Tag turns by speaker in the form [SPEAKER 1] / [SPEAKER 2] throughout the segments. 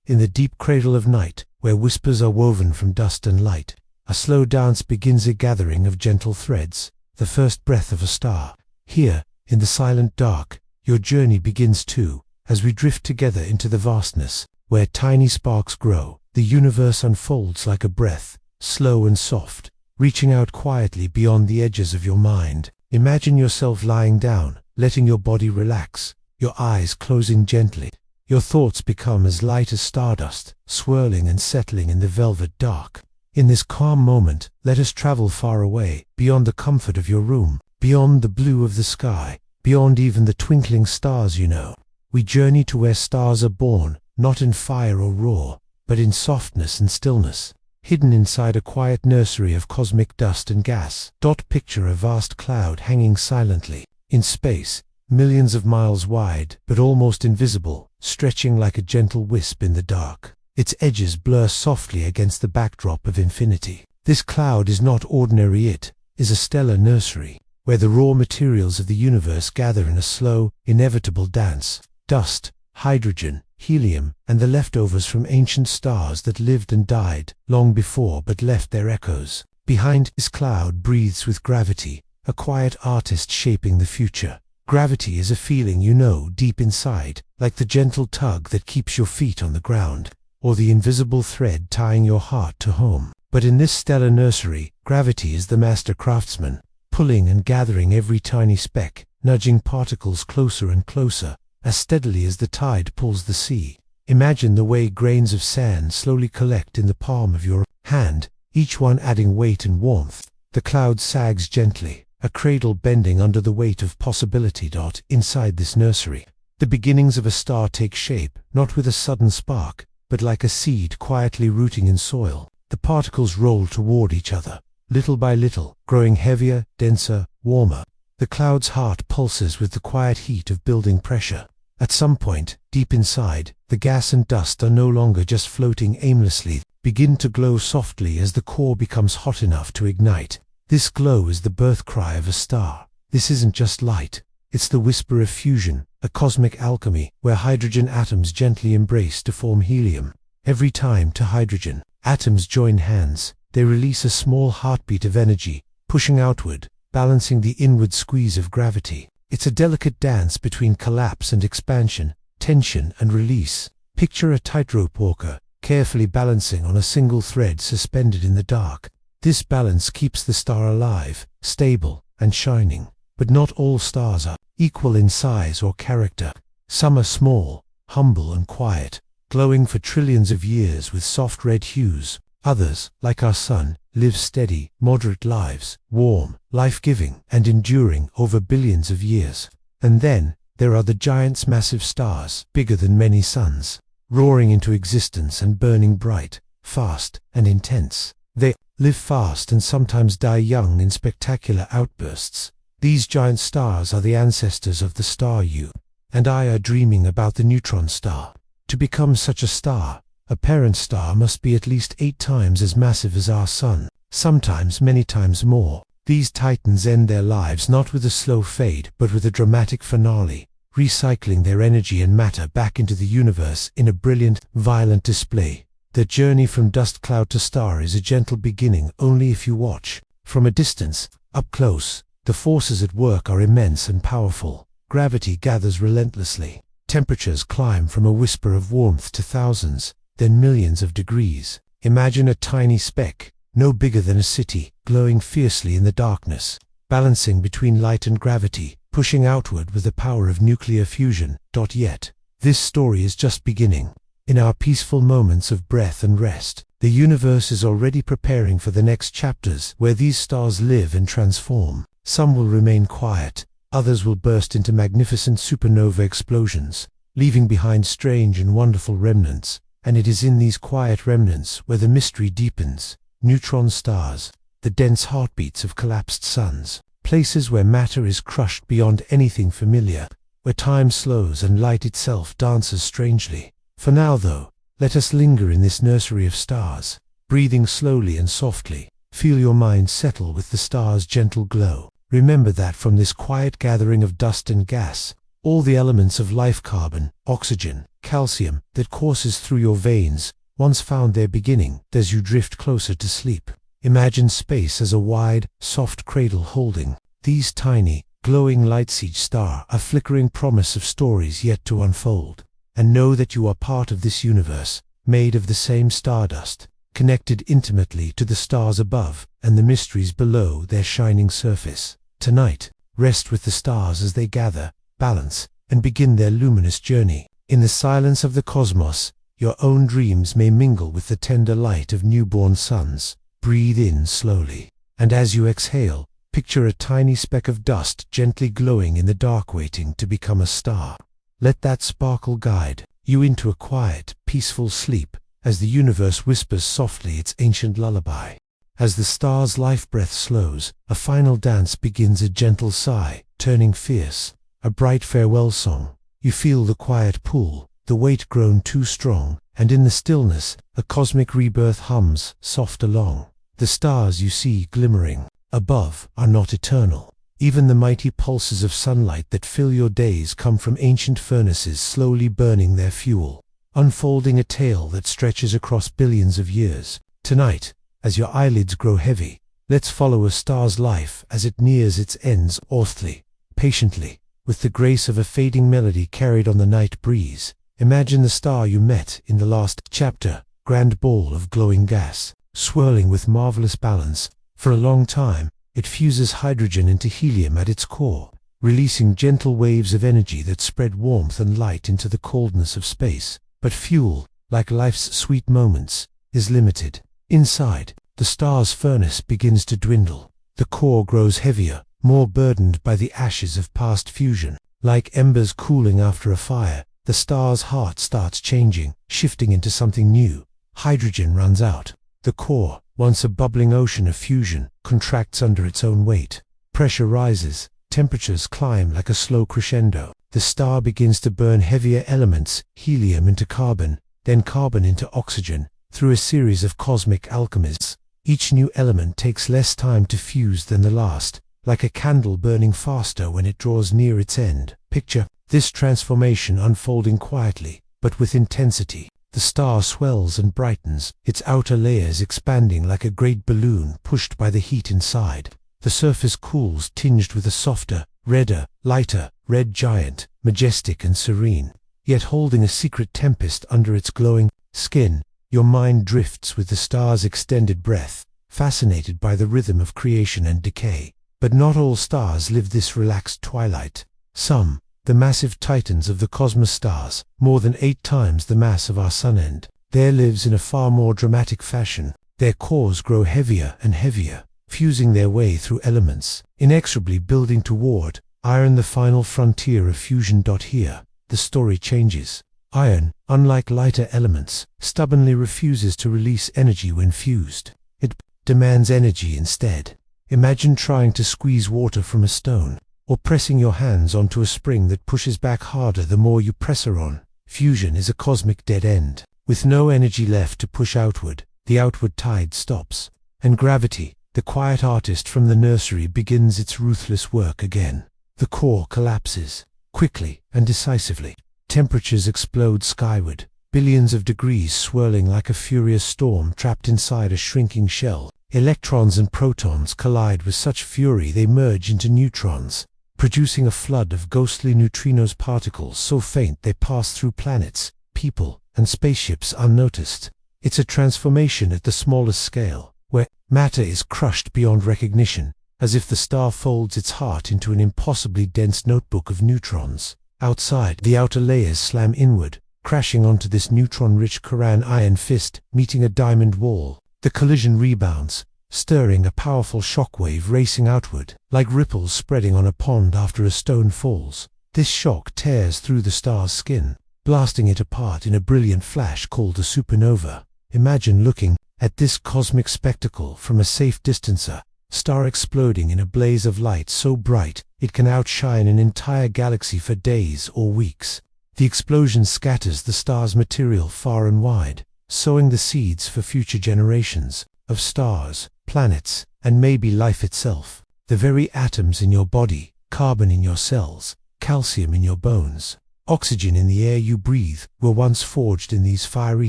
[SPEAKER 1] in the deep cradle of night, where whispers are woven from dust and light, a slow dance begins, a gathering of gentle threads, the first breath of a star. Here, in the silent dark, your journey begins too, as we drift together into the vastness, where tiny sparks grow. The universe unfolds like a breath, slow and soft, reaching out quietly beyond the edges of your mind. Imagine yourself lying down, letting your body relax, your eyes closing gently. Your thoughts become as light as stardust, swirling and settling in the velvet dark. In this calm moment, let us travel far away, beyond the comfort of your room, beyond the blue of the sky, beyond even the twinkling stars you know. We journey to where stars are born, not in fire or roar, but in softness and stillness, hidden inside a quiet nursery of cosmic dust and gas. Picture a vast cloud hanging silently in space, millions of miles wide, but almost invisible, stretching like a gentle wisp in the dark. Its edges blur softly against the backdrop of infinity. This cloud is not ordinary, it is a stellar nursery, where the raw materials of the universe gather in a slow, inevitable dance. Dust, hydrogen, helium, and the leftovers from ancient stars that lived and died long before but left their echoes. Behind this cloud breathes with gravity, a quiet artist shaping the future. Gravity is a feeling you know deep inside, like the gentle tug that keeps your feet on the ground, or the invisible thread tying your heart to home. But in this stellar nursery, gravity is the master craftsman, pulling and gathering every tiny speck, nudging particles closer and closer, as steadily as the tide pulls the sea. Imagine the way grains of sand slowly collect in the palm of your hand, each one adding weight and warmth. The cloud sags gently, a cradle bending under the weight of possibility. Inside this nursery, the beginnings of a star take shape, not with a sudden spark, but like a seed quietly rooting in soil. The particles roll toward each other, little by little, growing heavier, denser, warmer. The cloud's heart pulses with the quiet heat of building pressure. At some point, deep inside, the gas and dust are no longer just floating aimlessly, begin to glow softly as the core becomes hot enough to ignite. This glow is the birth cry of a star. This isn't just light, it's the whisper of fusion, a cosmic alchemy, where hydrogen atoms gently embrace to form helium. Every time two hydrogen atoms join hands, they release a small heartbeat of energy, pushing outward, balancing the inward squeeze of gravity. It's a delicate dance between collapse and expansion, tension and release. Picture a tightrope walker, carefully balancing on a single thread suspended in the dark. This balance keeps the star alive, stable, and shining. But not all stars are equal in size or character. Some are small, humble and quiet, glowing for trillions of years with soft red hues. Others, like our sun, live steady, moderate lives, warm, life-giving, and enduring over billions of years. And then, there are the giants, massive stars, bigger than many suns, roaring into existence and burning bright, fast, and intense. They live fast and sometimes die young in spectacular outbursts. These giant stars are the ancestors of the star you and I are dreaming about, the neutron star. To become such a star, a parent star must be at least 8 times as massive as our sun, sometimes many times more. These titans end their lives not with a slow fade, but with a dramatic finale, recycling their energy and matter back into the universe in a brilliant, violent display. The journey from dust cloud to star is a gentle beginning only if you watch. From a distance, up close, the forces at work are immense and powerful. Gravity gathers relentlessly. Temperatures climb from a whisper of warmth to thousands, then millions of degrees. Imagine a tiny speck, no bigger than a city, glowing fiercely in the darkness, balancing between light and gravity, pushing outward with the power of nuclear fusion. Yet, this story is just beginning. In our peaceful moments of breath and rest, the universe is already preparing for the next chapters where these stars live and transform. Some will remain quiet, others will burst into magnificent supernova explosions, leaving behind strange and wonderful remnants. And it is in these quiet remnants where the mystery deepens. Neutron stars, the dense heartbeats of collapsed suns, places where matter is crushed beyond anything familiar, where time slows and light itself dances strangely. For now, though, let us linger in this nursery of stars, breathing slowly and softly. Feel your mind settle with the stars' gentle glow. Remember that from this quiet gathering of dust and gas, all the elements of life, carbon, oxygen, calcium, that courses through your veins, once found their beginning as you drift closer to sleep. Imagine space as a wide, soft cradle holding these tiny, glowing lights. Each star a flickering promise of stories yet to unfold. And know that you are part of this universe, made of the same stardust, connected intimately to the stars above and the mysteries below their shining surface. Tonight, rest with the stars as they gather, balance, and begin their luminous journey. In the silence of the cosmos, your own dreams may mingle with the tender light of newborn suns. Breathe in slowly, and as you exhale, picture a tiny speck of dust gently glowing in the dark, waiting to become a star. Let that sparkle guide you into a quiet, peaceful sleep, as the universe whispers softly its ancient lullaby. As the star's life breath slows, a final dance begins. A gentle sigh, turning fierce, a bright farewell song. You feel the quiet pull, the weight grown too strong, and in the stillness, a cosmic rebirth hums, soft along. The stars you see glimmering above are not eternal. Even the mighty pulses of sunlight that fill your days come from ancient furnaces slowly burning their fuel, unfolding a tale that stretches across billions of years. Tonight, as your eyelids grow heavy, let's follow a star's life as it nears its ends, earthly, patiently, with the grace of a fading melody carried on the night breeze. Imagine the star you met in the last chapter, grand ball of glowing gas, swirling with marvelous balance. For a long time, it fuses hydrogen into helium at its core, releasing gentle waves of energy that spread warmth and light into the coldness of space. But fuel, like life's sweet moments, is limited. Inside, the star's furnace begins to dwindle. The core grows heavier, more burdened by the ashes of past fusion. Like embers cooling after a fire, the star's heart starts changing, shifting into something new. Hydrogen runs out. The core, once a bubbling ocean of fusion, contracts under its own weight. Pressure rises, temperatures climb like a slow crescendo. The star begins to burn heavier elements, helium into carbon, then carbon into oxygen, through a series of cosmic alchemies. Each new element takes less time to fuse than the last, like a candle burning faster when it draws near its end. Picture this transformation unfolding quietly, but with intensity. The star swells and brightens, its outer layers expanding like a great balloon pushed by the heat inside. The surface cools, tinged with a softer, redder, lighter, red giant, majestic and serene, yet holding a secret tempest under its glowing skin. Your mind drifts with the star's extended breath, fascinated by the rhythm of creation and decay. But not all stars live this relaxed twilight. Some, the massive titans of the cosmos stars, more than 8 times the mass of our sun end, there lives in a far more dramatic fashion. Their cores grow heavier and heavier, fusing their way through elements, inexorably building toward iron, the final frontier of fusion. Here, the story changes. Iron, unlike lighter elements, stubbornly refuses to release energy when fused. It demands energy instead. Imagine trying to squeeze water from a stone, or pressing your hands onto a spring that pushes back harder the more you press her on. Fusion is a cosmic dead end. With no energy left to push outward, the outward tide stops, and gravity, the quiet artist from the nursery, begins its ruthless work again. The core collapses, quickly and decisively. Temperatures explode skyward, billions of degrees swirling like a furious storm trapped inside a shrinking shell. Electrons and protons collide with such fury they merge into neutrons, producing a flood of ghostly neutrinos, particles so faint they pass through planets, people, and spaceships unnoticed. It's a transformation at the smallest scale, where matter is crushed beyond recognition, as if the star folds its heart into an impossibly dense notebook of neutrons. Outside, the outer layers slam inward, crashing onto this neutron-rich Koran iron fist, meeting a diamond wall. The collision rebounds, stirring a powerful shockwave racing outward, like ripples spreading on a pond after a stone falls. This shock tears through the star's skin, blasting it apart in a brilliant flash called a supernova. Imagine looking at this cosmic spectacle from a safe distance, a star exploding in a blaze of light so bright it can outshine an entire galaxy for days or weeks. The explosion scatters the star's material far and wide, sowing the seeds for future generations of stars, planets, and maybe life itself. The very atoms in your body, carbon in your cells, calcium in your bones, oxygen in the air you breathe, were once forged in these fiery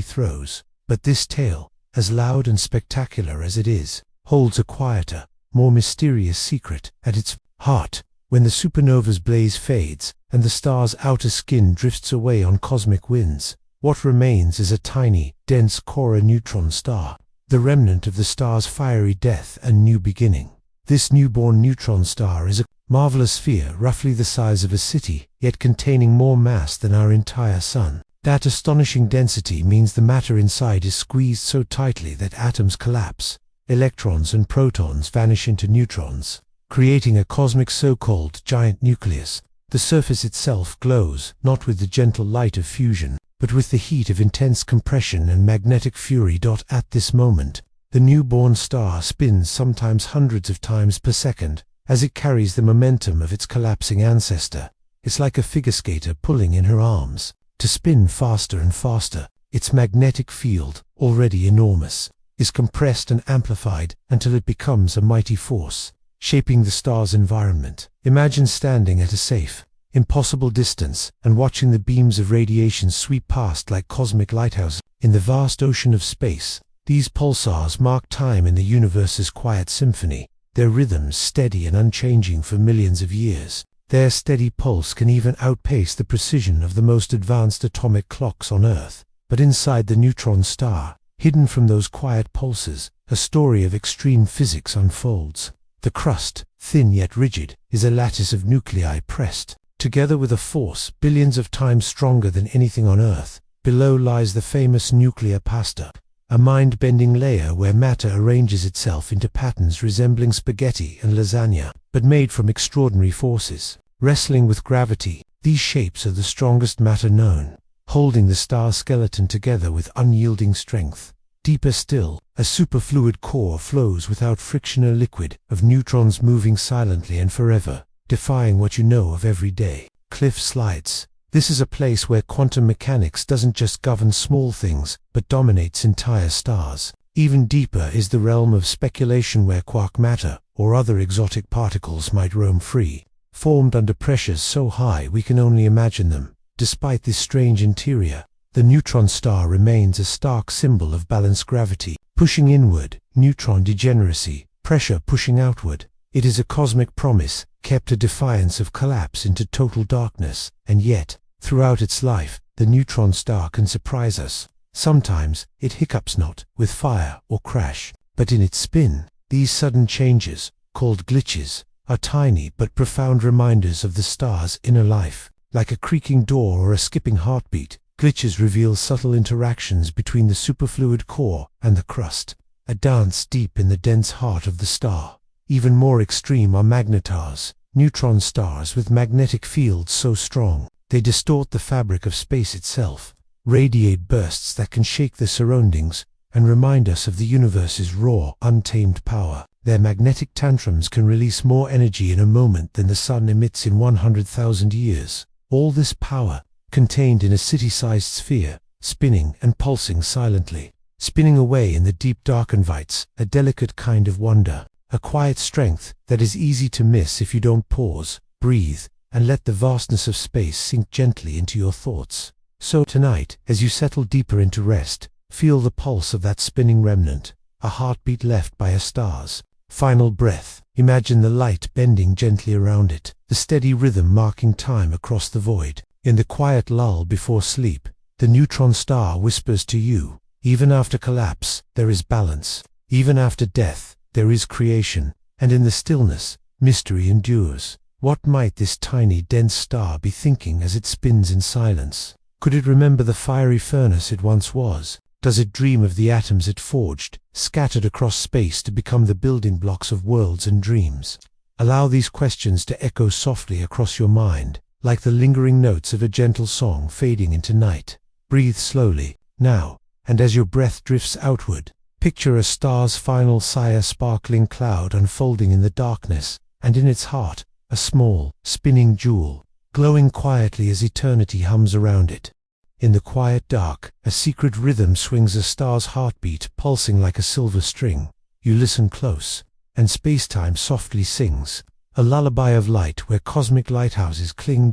[SPEAKER 1] throes. But this tale, as loud and spectacular as it is, holds a quieter, more mysterious secret at its heart. When the supernova's blaze fades, and the star's outer skin drifts away on cosmic winds, what remains is a tiny, dense core neutron star, the remnant of the star's fiery death and new beginning. This newborn neutron star is a marvelous sphere roughly the size of a city, yet containing more mass than our entire sun. That astonishing density means the matter inside is squeezed so tightly that atoms collapse, electrons and protons vanish into neutrons, creating a cosmic so-called giant nucleus. The surface itself glows, not with the gentle light of fusion, but with the heat of intense compression and magnetic fury. At this moment, the newborn star spins sometimes hundreds of times per second, as it carries the momentum of its collapsing ancestor. It's like a figure skater pulling in her arms to spin faster and faster. Its magnetic field, already enormous, is compressed and amplified until it becomes a mighty force, shaping the star's environment. Imagine standing at a safe, impossible distance and watching the beams of radiation sweep past like cosmic lighthouses. In the vast ocean of space, these pulsars mark time in the universe's quiet symphony, their rhythms steady and unchanging for millions of years. Their steady pulse can even outpace the precision of the most advanced atomic clocks on Earth. But inside the neutron star, hidden from those quiet pulses, a story of extreme physics unfolds. The crust, thin yet rigid, is a lattice of nuclei pressed together with a force billions of times stronger than anything on Earth. Below lies the famous nuclear pasta, a mind-bending layer where matter arranges itself into patterns resembling spaghetti and lasagna, but made from extraordinary forces. Wrestling with gravity, these shapes are the strongest matter known, holding the star skeleton together with unyielding strength. Deeper still, a superfluid core flows without friction, a liquid of neutrons moving silently and forever, defying what you know of every day. Cliff slides. This is a place where quantum mechanics doesn't just govern small things, but dominates entire stars. Even deeper is the realm of speculation where quark matter, or other exotic particles, might roam free, formed under pressures so high we can only imagine them. Despite this strange interior, the neutron star remains a stark symbol of balanced gravity, pushing inward, neutron degeneracy, pressure pushing outward. It is a cosmic promise, kept a defiance of collapse into total darkness, and yet, throughout its life, the neutron star can surprise us. Sometimes, it hiccups not with fire or crash, but in its spin, these sudden changes, called glitches, are tiny but profound reminders of the star's inner life. Like a creaking door or a skipping heartbeat, glitches reveal subtle interactions between the superfluid core and the crust, a dance deep in the dense heart of the star. Even more extreme are magnetars, neutron stars with magnetic fields so strong they distort the fabric of space itself, radiate bursts that can shake the surroundings and remind us of the universe's raw, untamed power. Their magnetic tantrums can release more energy in a moment than the sun emits in 100,000 years. All this power, contained in a city-sized sphere, spinning and pulsing silently. Spinning away in the deep dark invites a delicate kind of wonder, a quiet strength that is easy to miss if you don't pause, breathe, and let the vastness of space sink gently into your thoughts. So tonight, as you settle deeper into rest, feel the pulse of that spinning remnant, a heartbeat left by a star's final breath. Imagine the light bending gently around it, the steady rhythm marking time across the void. In the quiet lull before sleep, the neutron star whispers to you, even after collapse, there is balance. Even after death, there is creation. And in the stillness, mystery endures. What might this tiny, dense star be thinking as it spins in silence? Could it remember the fiery furnace it once was? Does it dream of the atoms it forged, scattered across space to become the building blocks of worlds and dreams? Allow these questions to echo softly across your mind, like the lingering notes of a gentle song fading into night. Breathe slowly, now, and as your breath drifts outward, picture a star's final sigh, a sparkling cloud unfolding in the darkness, and in its heart, a small, spinning jewel, glowing quietly as eternity hums around it. In the quiet dark, a secret rhythm swings, a star's heartbeat pulsing like a silver string. You listen close, and space-time softly sings, a lullaby of light where cosmic lighthouses cling.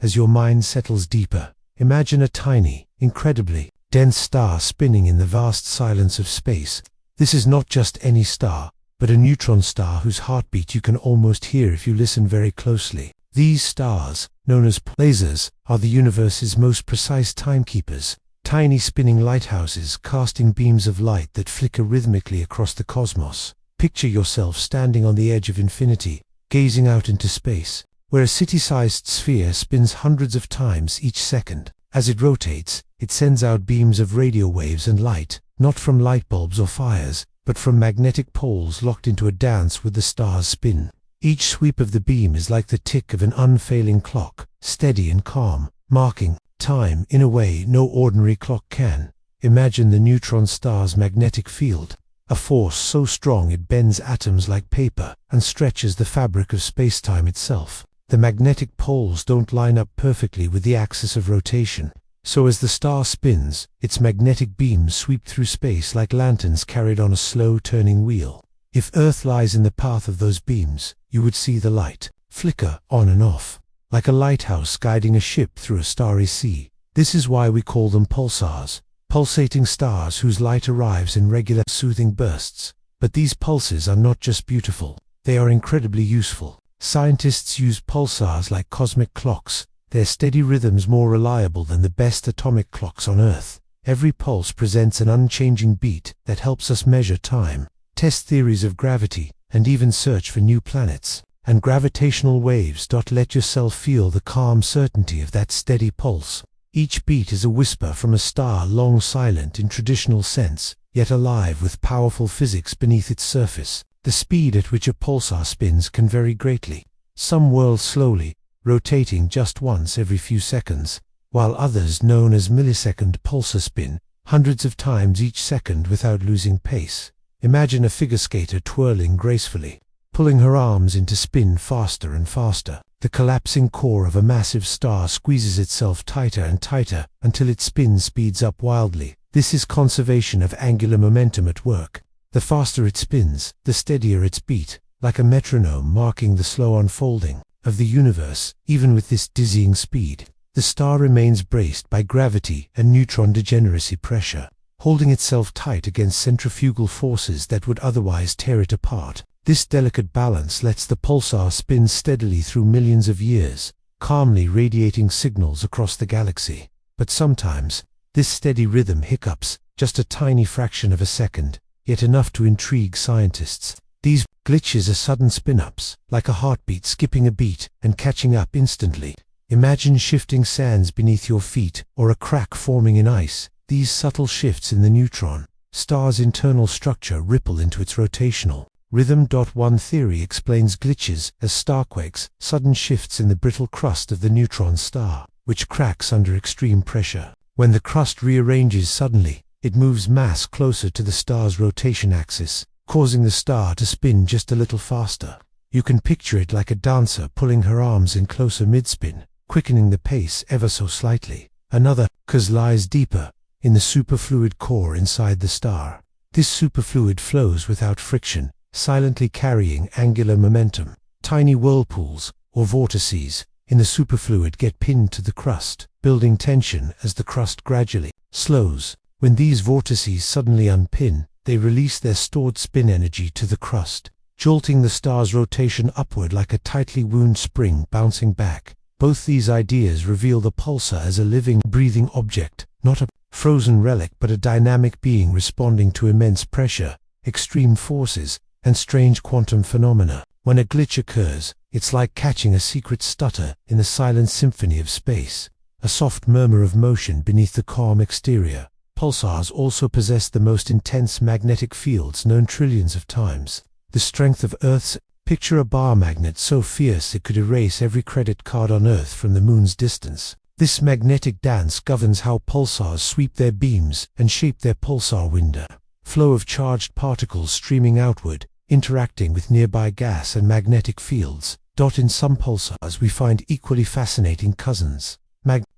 [SPEAKER 1] as your mind settles deeper. Imagine a tiny, incredibly dense star spinning in the vast silence of space. This is not just any star, but a neutron star whose heartbeat you can almost hear if you listen very closely. These stars, known as pulsars, are the universe's most precise timekeepers, tiny spinning lighthouses casting beams of light that flicker rhythmically across the cosmos. Picture yourself standing on the edge of infinity, gazing out into space, where a city-sized sphere spins hundreds of times each second. As it rotates, it sends out beams of radio waves and light, not from light bulbs or fires, but from magnetic poles locked into a dance with the star's spin. Each sweep of the beam is like the tick of an unfailing clock, steady and calm, marking time in a way no ordinary clock can. Imagine the neutron star's magnetic field, a force so strong it bends atoms like paper and stretches the fabric of space-time itself. The magnetic poles don't line up perfectly with the axis of rotation, so as the star spins, its magnetic beams sweep through space like lanterns carried on a slow-turning wheel. If Earth lies in the path of those beams, you would see the light flicker on and off, like a lighthouse guiding a ship through a starry sea. This is why we call them pulsars, pulsating stars whose light arrives in regular, soothing bursts. But these pulses are not just beautiful, they are incredibly useful. Scientists use pulsars like cosmic clocks, their steady rhythms more reliable than the best atomic clocks on Earth. Every pulse presents an unchanging beat that helps us measure time, test theories of gravity, and even search for new planets. And gravitational waves. Let yourself feel the calm certainty of that steady pulse. Each beat is a whisper from a star long silent in traditional sense, yet alive with powerful physics beneath its surface. The speed at which a pulsar spins can vary greatly. Some whirl slowly, rotating just once every few seconds, while others, known as millisecond pulsar, spin hundreds of times each second without losing pace. Imagine a figure skater twirling gracefully, pulling her arms into spin faster and faster. The collapsing core of a massive star squeezes itself tighter and tighter until its spin speeds up wildly. This is conservation of angular momentum at work. The faster it spins, the steadier its beat, like a metronome marking the slow unfolding of the universe. Even with this dizzying speed, the star remains braced by gravity and neutron degeneracy pressure, holding itself tight against centrifugal forces that would otherwise tear it apart. This delicate balance lets the pulsar spin steadily through millions of years, calmly radiating signals across the galaxy. But sometimes, this steady rhythm hiccups, just a tiny fraction of a second, yet enough to intrigue scientists. These glitches are sudden spin-ups, like a heartbeat skipping a beat and catching up instantly. Imagine shifting sands beneath your feet, or a crack forming in ice. These subtle shifts in the neutron star's internal structure ripple into its rotational rhythm. One theory explains glitches as starquakes, sudden shifts in the brittle crust of the neutron star, which cracks under extreme pressure. When the crust rearranges suddenly, it moves mass closer to the star's rotation axis, causing the star to spin just a little faster. You can picture it like a dancer pulling her arms in closer mid-spin, quickening the pace ever so slightly. Another cause lies deeper, in the superfluid core inside the star. This superfluid flows without friction, silently carrying angular momentum. Tiny whirlpools, or vortices, in the superfluid get pinned to the crust, building tension as the crust gradually slows. When these vortices suddenly unpin, they release their stored spin energy to the crust, jolting the star's rotation upward like a tightly wound spring bouncing back. Both these ideas reveal the pulsar as a living, breathing object, not a frozen relic but a dynamic being responding to immense pressure, extreme forces, and strange quantum phenomena. When a glitch occurs, it's like catching a secret stutter in the silent symphony of space, a soft murmur of motion beneath the calm exterior. Pulsars also possess the most intense magnetic fields known trillions of times. The strength of Earth's picture a bar magnet so fierce it could erase every credit card on Earth from the moon's distance. This magnetic dance governs how pulsars sweep their beams and shape their pulsar window. Flow of charged particles streaming outward, interacting with nearby gas and magnetic fields. In some pulsars we find equally fascinating cousins.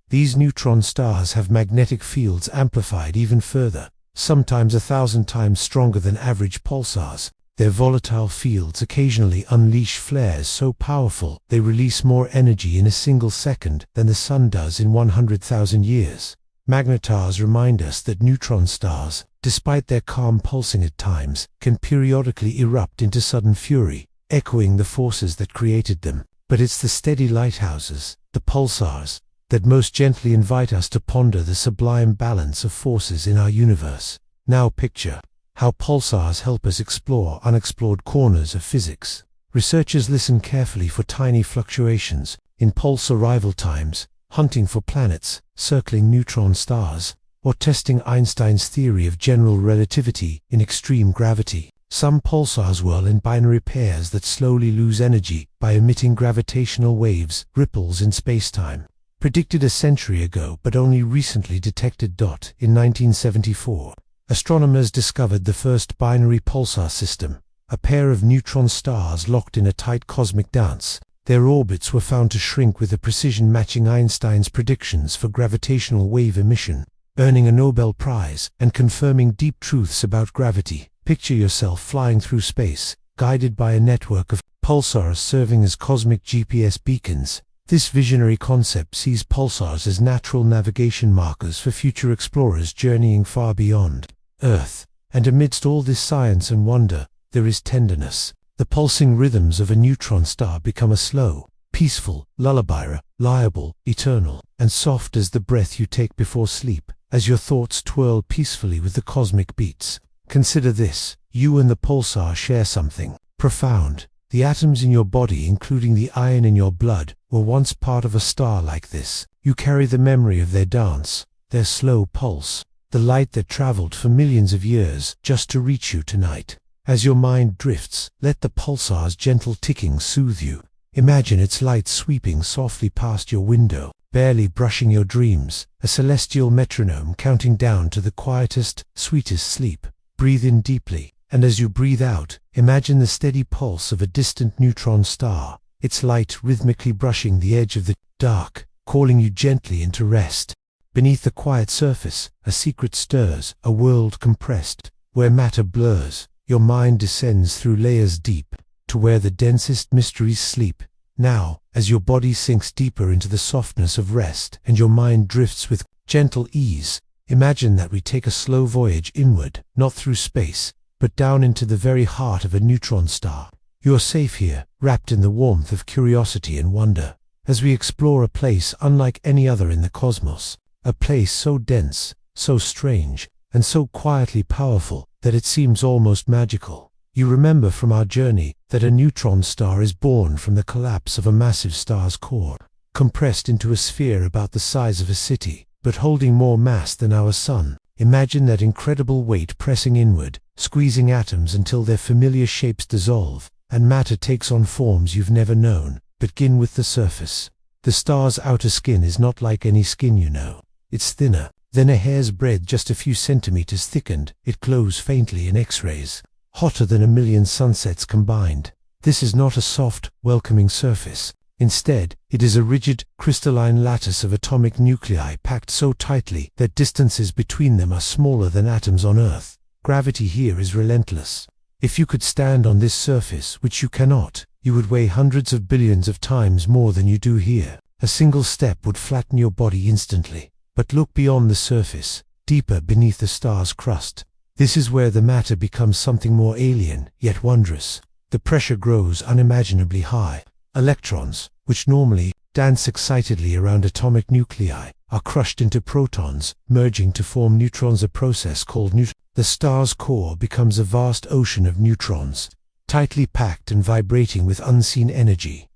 [SPEAKER 1] These neutron stars have magnetic fields amplified even further, sometimes 1,000 times stronger than average pulsars. Their volatile fields occasionally unleash flares so powerful they release more energy in a single second than the Sun does in 100,000 years. Magnetars remind us that neutron stars, despite their calm pulsing at times, can periodically erupt into sudden fury, echoing the forces that created them. But it's the steady lighthouses, the pulsars, that most gently invite us to ponder the sublime balance of forces in our universe. Now picture how pulsars help us explore unexplored corners of physics. Researchers listen carefully for tiny fluctuations in pulse arrival times, hunting for planets, circling neutron stars, or testing Einstein's theory of general relativity in extreme gravity. Some pulsars whirl in binary pairs that slowly lose energy by emitting gravitational waves, ripples in spacetime. Predicted a century ago but only recently detected. In 1974, astronomers discovered the first binary pulsar system, a pair of neutron stars locked in a tight cosmic dance. Their orbits were found to shrink with a precision matching Einstein's predictions for gravitational wave emission, earning a Nobel Prize and confirming deep truths about gravity. Picture yourself flying through space, guided by a network of pulsars serving as cosmic GPS beacons. This visionary concept sees pulsars as natural navigation markers for future explorers journeying far beyond Earth. And amidst all this science and wonder, there is tenderness. The pulsing rhythms of a neutron star become a slow, peaceful lullaby, reliable, eternal, and soft as the breath you take before sleep, as your thoughts twirl peacefully with the cosmic beats. Consider this: you and the pulsar share something profound. The atoms in your body, including the iron in your blood, were once part of a star like this. You carry the memory of their dance, their slow pulse, the light that traveled for millions of years just to reach you tonight. As your mind drifts, let the pulsar's gentle ticking soothe you. Imagine its light sweeping softly past your window, barely brushing your dreams, a celestial metronome counting down to the quietest, sweetest sleep. Breathe in deeply, and as you breathe out, imagine the steady pulse of a distant neutron star, its light rhythmically brushing the edge of the dark, calling you gently into rest. Beneath the quiet surface, a secret stirs, a world compressed, where matter blurs. Your mind descends through layers deep, to where the densest mysteries sleep. Now, as your body sinks deeper into the softness of rest and your mind drifts with gentle ease, imagine that we take a slow voyage inward, not through space, but down into the very heart of a neutron star. You're safe here, wrapped in the warmth of curiosity and wonder, as we explore a place unlike any other in the cosmos, a place so dense, so strange, and so quietly powerful that it seems almost magical. You remember from our journey that a neutron star is born from the collapse of a massive star's core, compressed into a sphere about the size of a city, but holding more mass than our Sun. Imagine that incredible weight pressing inward, squeezing atoms until their familiar shapes dissolve, and matter takes on forms you've never known. Begin with the surface. The star's outer skin is not like any skin you know. It's thinner than a hair's breadth, just a few centimeters thickened. It glows faintly in X-rays, hotter than a million sunsets combined. This is not a soft, welcoming surface. Instead, it is a rigid, crystalline lattice of atomic nuclei packed so tightly that distances between them are smaller than atoms on Earth. Gravity here is relentless. If you could stand on this surface, which you cannot, you would weigh hundreds of billions of times more than you do here. A single step would flatten your body instantly. But look beyond the surface, deeper beneath the star's crust. This is where the matter becomes something more alien, yet wondrous. The pressure grows unimaginably high. Electrons, which normally dance excitedly around atomic nuclei, are crushed into protons, merging to form neutrons, a process called neutron. The star's core becomes a vast ocean of neutrons, tightly packed and vibrating with unseen energy.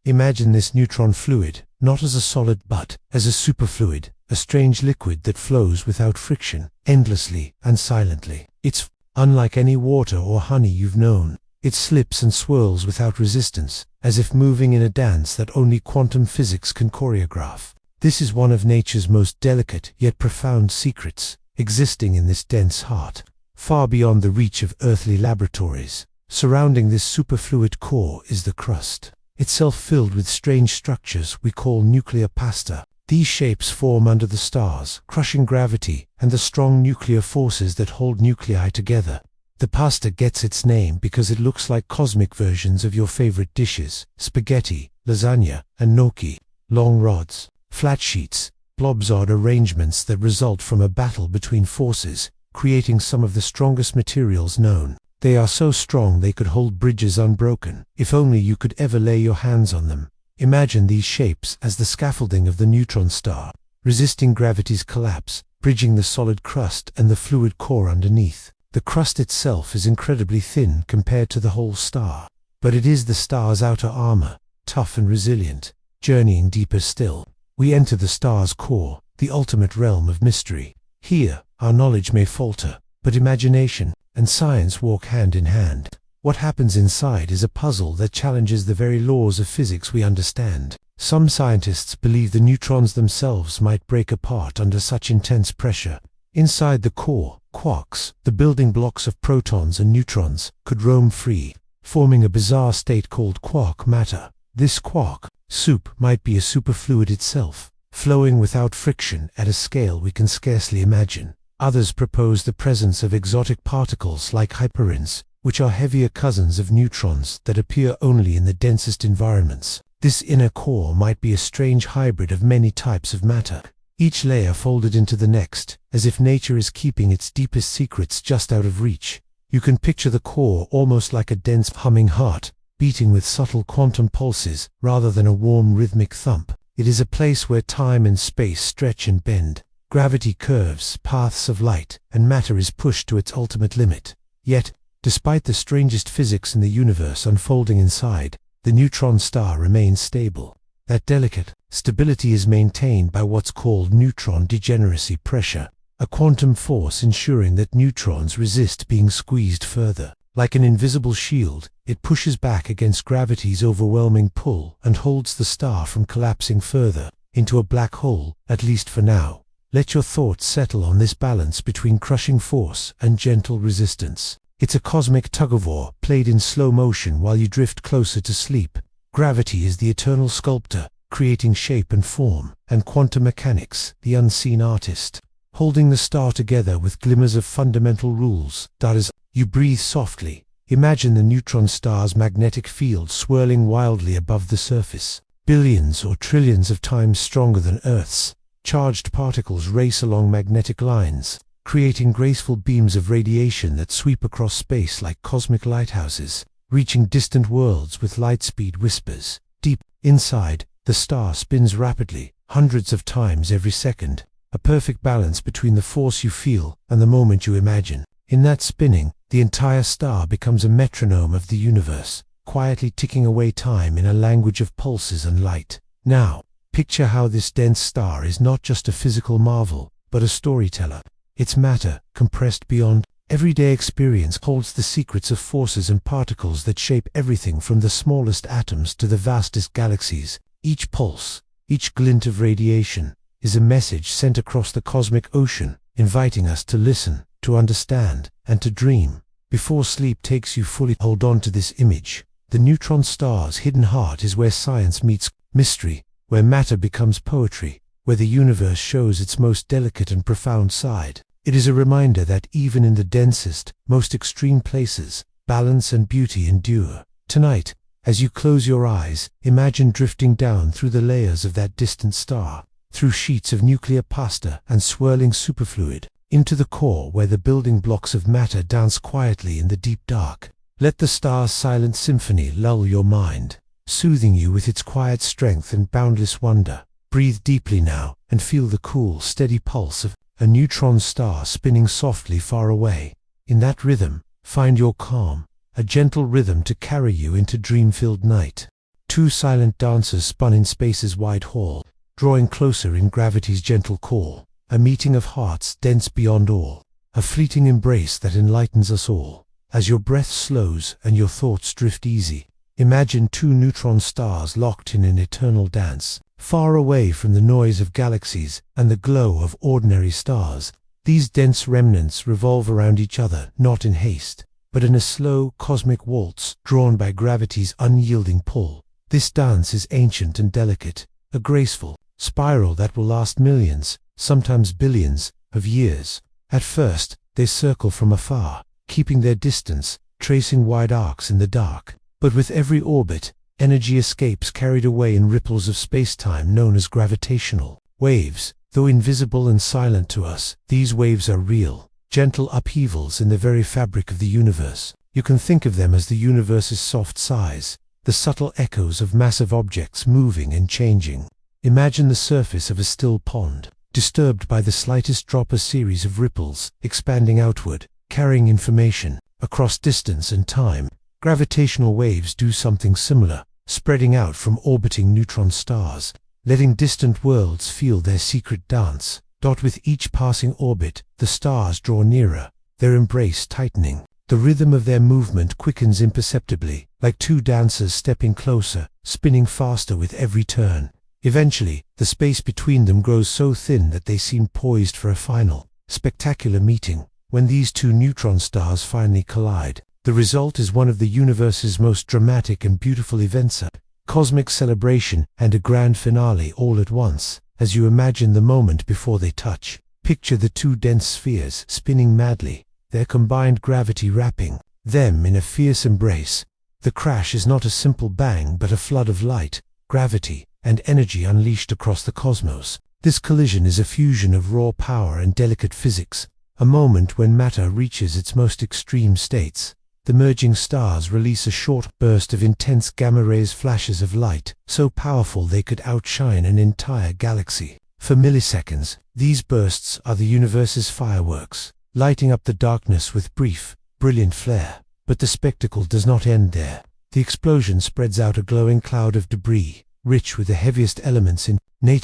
[SPEAKER 1] Imagine this neutron fluid, not as a solid but as a superfluid, a strange liquid that flows without friction, endlessly and silently. It's unlike any water or honey you've known. It slips and swirls without resistance, as if moving in a dance that only quantum physics can choreograph. This is one of nature's most delicate yet profound secrets, existing in this dense heart, far beyond the reach of earthly laboratories. Surrounding this superfluid core is the crust, itself filled with strange structures we call nuclear pasta. These shapes form under the stars, crushing gravity and the strong nuclear forces that hold nuclei together. The pasta gets its name because it looks like cosmic versions of your favorite dishes: spaghetti, lasagna, and gnocchi. Long rods, flat sheets, blobs, odd arrangements that result from a battle between forces, creating some of the strongest materials known. They are so strong they could hold bridges unbroken, if only you could ever lay your hands on them. Imagine these shapes as the scaffolding of the neutron star, resisting gravity's collapse, bridging the solid crust and the fluid core underneath. The crust itself is incredibly thin compared to the whole star, but it is the star's outer armor, tough and resilient. Journeying deeper still, we enter the star's core, the ultimate realm of mystery. Here, our knowledge may falter, but imagination and science walk hand in hand. What happens inside is a puzzle that challenges the very laws of physics we understand. Some scientists believe the neutrons themselves might break apart under such intense pressure. Inside the core, quarks, the building blocks of protons and neutrons, could roam free, forming a bizarre state called quark matter. This quark soup might be a superfluid itself, flowing without friction at a scale we can scarcely imagine. Others propose the presence of exotic particles like hyperions, which are heavier cousins of neutrons that appear only in the densest environments. This inner core might be a strange hybrid of many types of matter, each layer folded into the next, as if nature is keeping its deepest secrets just out of reach. You can picture the core almost like a dense humming heart, beating with subtle quantum pulses rather than a warm rhythmic thump. It is a place where time and space stretch and bend. Gravity curves paths of light, and matter is pushed to its ultimate limit. Yet, despite the strangest physics in the universe unfolding inside, the neutron star remains stable. That delicate stability is maintained by what's called neutron degeneracy pressure, a quantum force ensuring that neutrons resist being squeezed further. Like an invisible shield, it pushes back against gravity's overwhelming pull and holds the star from collapsing further into a black hole, at least for now. Let your thoughts settle on this balance between crushing force and gentle resistance. It's a cosmic tug-of-war played in slow motion while you drift closer to sleep. Gravity is the eternal sculptor, creating shape and form, and quantum mechanics, the unseen artist, holding the star together with glimmers of fundamental rules. As you breathe softly, imagine the neutron star's magnetic field swirling wildly above the surface. Billions or trillions of times stronger than Earth's. Charged particles race along magnetic lines, creating graceful beams of radiation that sweep across space like cosmic lighthouses, reaching distant worlds with light-speed whispers. Deep inside, the star spins rapidly, hundreds of times every second, a perfect balance between the force you feel and the moment you imagine. In that spinning, the entire star becomes a metronome of the universe, quietly ticking away time in a language of pulses and light. Now, picture how this dense star is not just a physical marvel, but a storyteller. Its matter, compressed beyond everyday experience, holds the secrets of forces and particles that shape everything from the smallest atoms to the vastest galaxies. Each pulse, each glint of radiation, is a message sent across the cosmic ocean, inviting us to listen, to understand, and to dream. Before sleep takes you fully, hold on to this image. The neutron star's hidden heart is where science meets mystery, where matter becomes poetry, where the universe shows its most delicate and profound side. It is a reminder that even in the densest, most extreme places, balance and beauty endure. Tonight, as you close your eyes, imagine drifting down through the layers of that distant star, through sheets of nuclear pasta and swirling superfluid, into the core where the building blocks of matter dance quietly in the deep dark. Let the star's silent symphony lull your mind, soothing you with its quiet strength and boundless wonder. Breathe deeply now, and feel the cool, steady pulse of a neutron star spinning softly far away. In that rhythm, find your calm, a gentle rhythm to carry you into dream-filled night. Two silent dancers spun in space's wide hall, drawing closer in gravity's gentle call. A meeting of hearts dense beyond all, a fleeting embrace that enlightens us all. As your breath slows and your thoughts drift easy, imagine two neutron stars locked in an eternal dance, far away from the noise of galaxies and the glow of ordinary stars. These dense remnants revolve around each other, not in haste, but in a slow cosmic waltz drawn by gravity's unyielding pull. This dance is ancient and delicate, a graceful spiral that will last millions, sometimes billions, of years. At first, they circle from afar, keeping their distance, tracing wide arcs in the dark. But with every orbit, energy escapes carried away in ripples of spacetime known as gravitational waves. Though invisible and silent to us, these waves are real, gentle upheavals in the very fabric of the universe. You can think of them as the universe's soft sighs, the subtle echoes of massive objects moving and changing. Imagine the surface of a still pond, disturbed by the slightest drop, a series of ripples, expanding outward, carrying information across distance and time. Gravitational waves do something similar, spreading out from orbiting neutron stars, letting distant worlds feel their secret dance. With each passing orbit, the stars draw nearer, their embrace tightening. The rhythm of their movement quickens imperceptibly, like two dancers stepping closer, spinning faster with every turn. Eventually, the space between them grows so thin that they seem poised for a final, spectacular meeting. When these two neutron stars finally collide, the result is one of the universe's most dramatic and beautiful events, a cosmic celebration and a grand finale all at once. As you imagine the moment before they touch, picture the two dense spheres spinning madly, their combined gravity wrapping them in a fierce embrace. The crash is not a simple bang but a flood of light, gravity, and energy unleashed across the cosmos. This collision is a fusion of raw power and delicate physics, a moment when matter reaches its most extreme states. The merging stars release a short burst of intense gamma rays, flashes of light, so powerful they could outshine an entire galaxy. For milliseconds, these bursts are the universe's fireworks, lighting up the darkness with brief, brilliant flare. But the spectacle does not end there. The explosion spreads out a glowing cloud of debris, rich with the heaviest elements in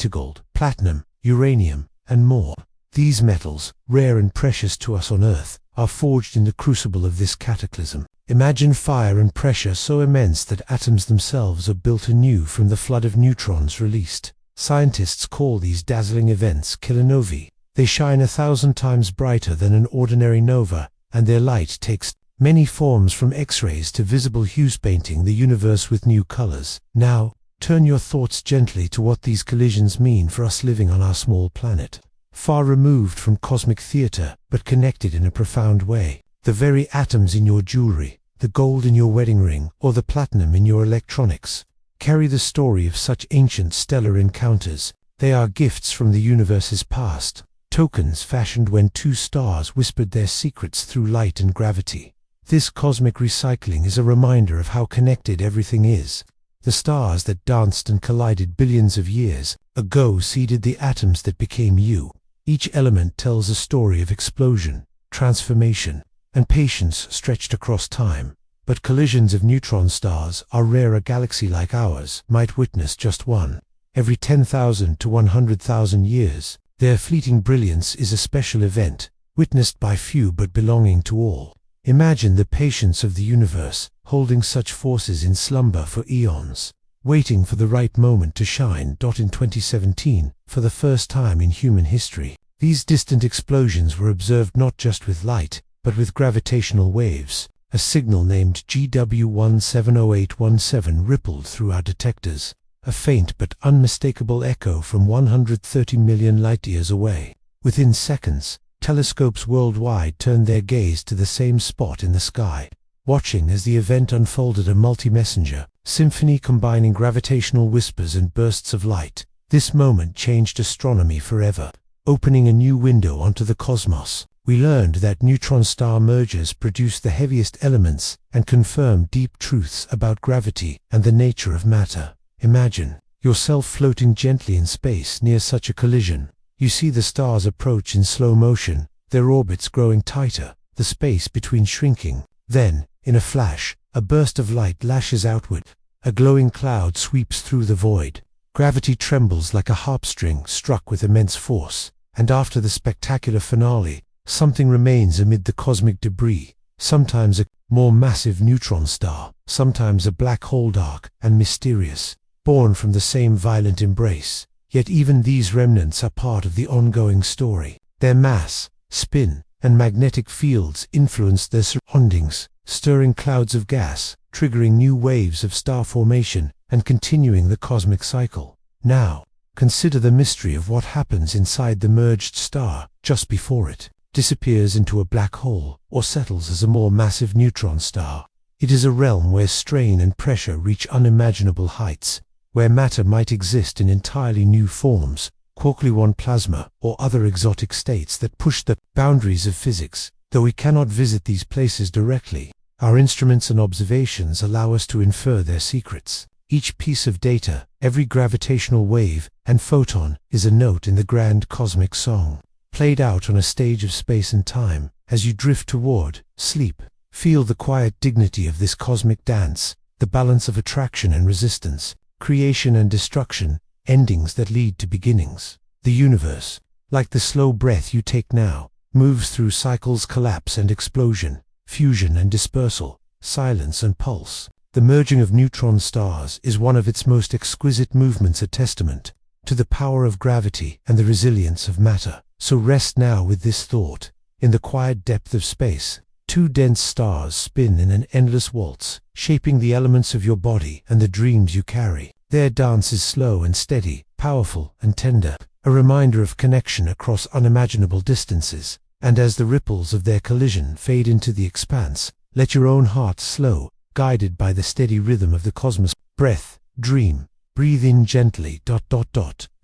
[SPEAKER 1] gold, platinum, uranium, and more. These metals, rare and precious to us on Earth, are forged in the crucible of this cataclysm. Imagine fire and pressure so immense that atoms themselves are built anew from the flood of neutrons released. Scientists call these dazzling events kilonovae. They shine 1,000 times brighter than an ordinary nova, and their light takes many forms from X-rays to visible hues, painting the universe with new colors. Now, turn your thoughts gently to what these collisions mean for us living on our small planet. Far removed from cosmic theater, but connected in a profound way. The very atoms in your jewelry, the gold in your wedding ring, or the platinum in your electronics, carry the story of such ancient stellar encounters. They are gifts from the universe's past, tokens fashioned when two stars whispered their secrets through light and gravity. This cosmic recycling is a reminder of how connected everything is. The stars that danced and collided billions of years ago seeded the atoms that became you. Each element tells a story of explosion, transformation, and patience stretched across time. But collisions of neutron stars are rare. A galaxy like ours might witness just one every 10,000 to 100,000 years. Their fleeting brilliance is a special event, witnessed by few but belonging to all. Imagine the patience of the universe, holding such forces in slumber for eons, waiting for the right moment to shine. In 2017, for the first time in human history, these distant explosions were observed not just with light, but with gravitational waves. A signal named GW170817 rippled through our detectors, a faint but unmistakable echo from 130 million light-years away. Within seconds, telescopes worldwide turned their gaze to the same spot in the sky, watching as the event unfolded, a multi-messenger symphony combining gravitational whispers and bursts of light. This moment changed astronomy forever, opening a new window onto the cosmos. We learned that neutron star mergers produce the heaviest elements and confirm deep truths about gravity and the nature of matter. Imagine yourself floating gently in space near such a collision. You see the stars approach in slow motion, their orbits growing tighter, the space between shrinking. Then, in a flash, a burst of light lashes outward. A glowing cloud sweeps through the void. Gravity trembles like a harp string struck with immense force. And after the spectacular finale, something remains amid the cosmic debris, sometimes a more massive neutron star, sometimes a black hole, dark and mysterious, born from the same violent embrace. Yet even these remnants are part of the ongoing story. Their mass, spin, and magnetic fields influence their surroundings, stirring clouds of gas, triggering new waves of star formation, and continuing the cosmic cycle. Now, consider the mystery of what happens inside the merged star, just before it. disappears into a black hole, or settles as a more massive neutron star. It is a realm where strain and pressure reach unimaginable heights, where matter might exist in entirely new forms, quark-gluon plasma, or other exotic states that push the boundaries of physics. Though we cannot visit these places directly, our instruments and observations allow us to infer their secrets. Each piece of data, every gravitational wave and photon, is a note in the grand cosmic song, played out on a stage of space and time. As you drift toward sleep, feel the quiet dignity of this cosmic dance, the balance of attraction and resistance, creation and destruction, endings that lead to beginnings. The universe, like the slow breath you take now, moves through cycles, collapse and explosion, fusion and dispersal, silence and pulse. The merging of neutron stars is one of its most exquisite movements, a testament to the power of gravity and the resilience of matter. So rest now with this thought. In the quiet depth of space, two dense stars spin in an endless waltz, shaping the elements of your body and the dreams you carry. Their dance is slow and steady, powerful and tender, a reminder of connection across unimaginable distances. And as the ripples of their collision fade into the expanse, let your own heart slow, guided by the steady rhythm of the cosmos. Breath, dream, breathe in gently, ...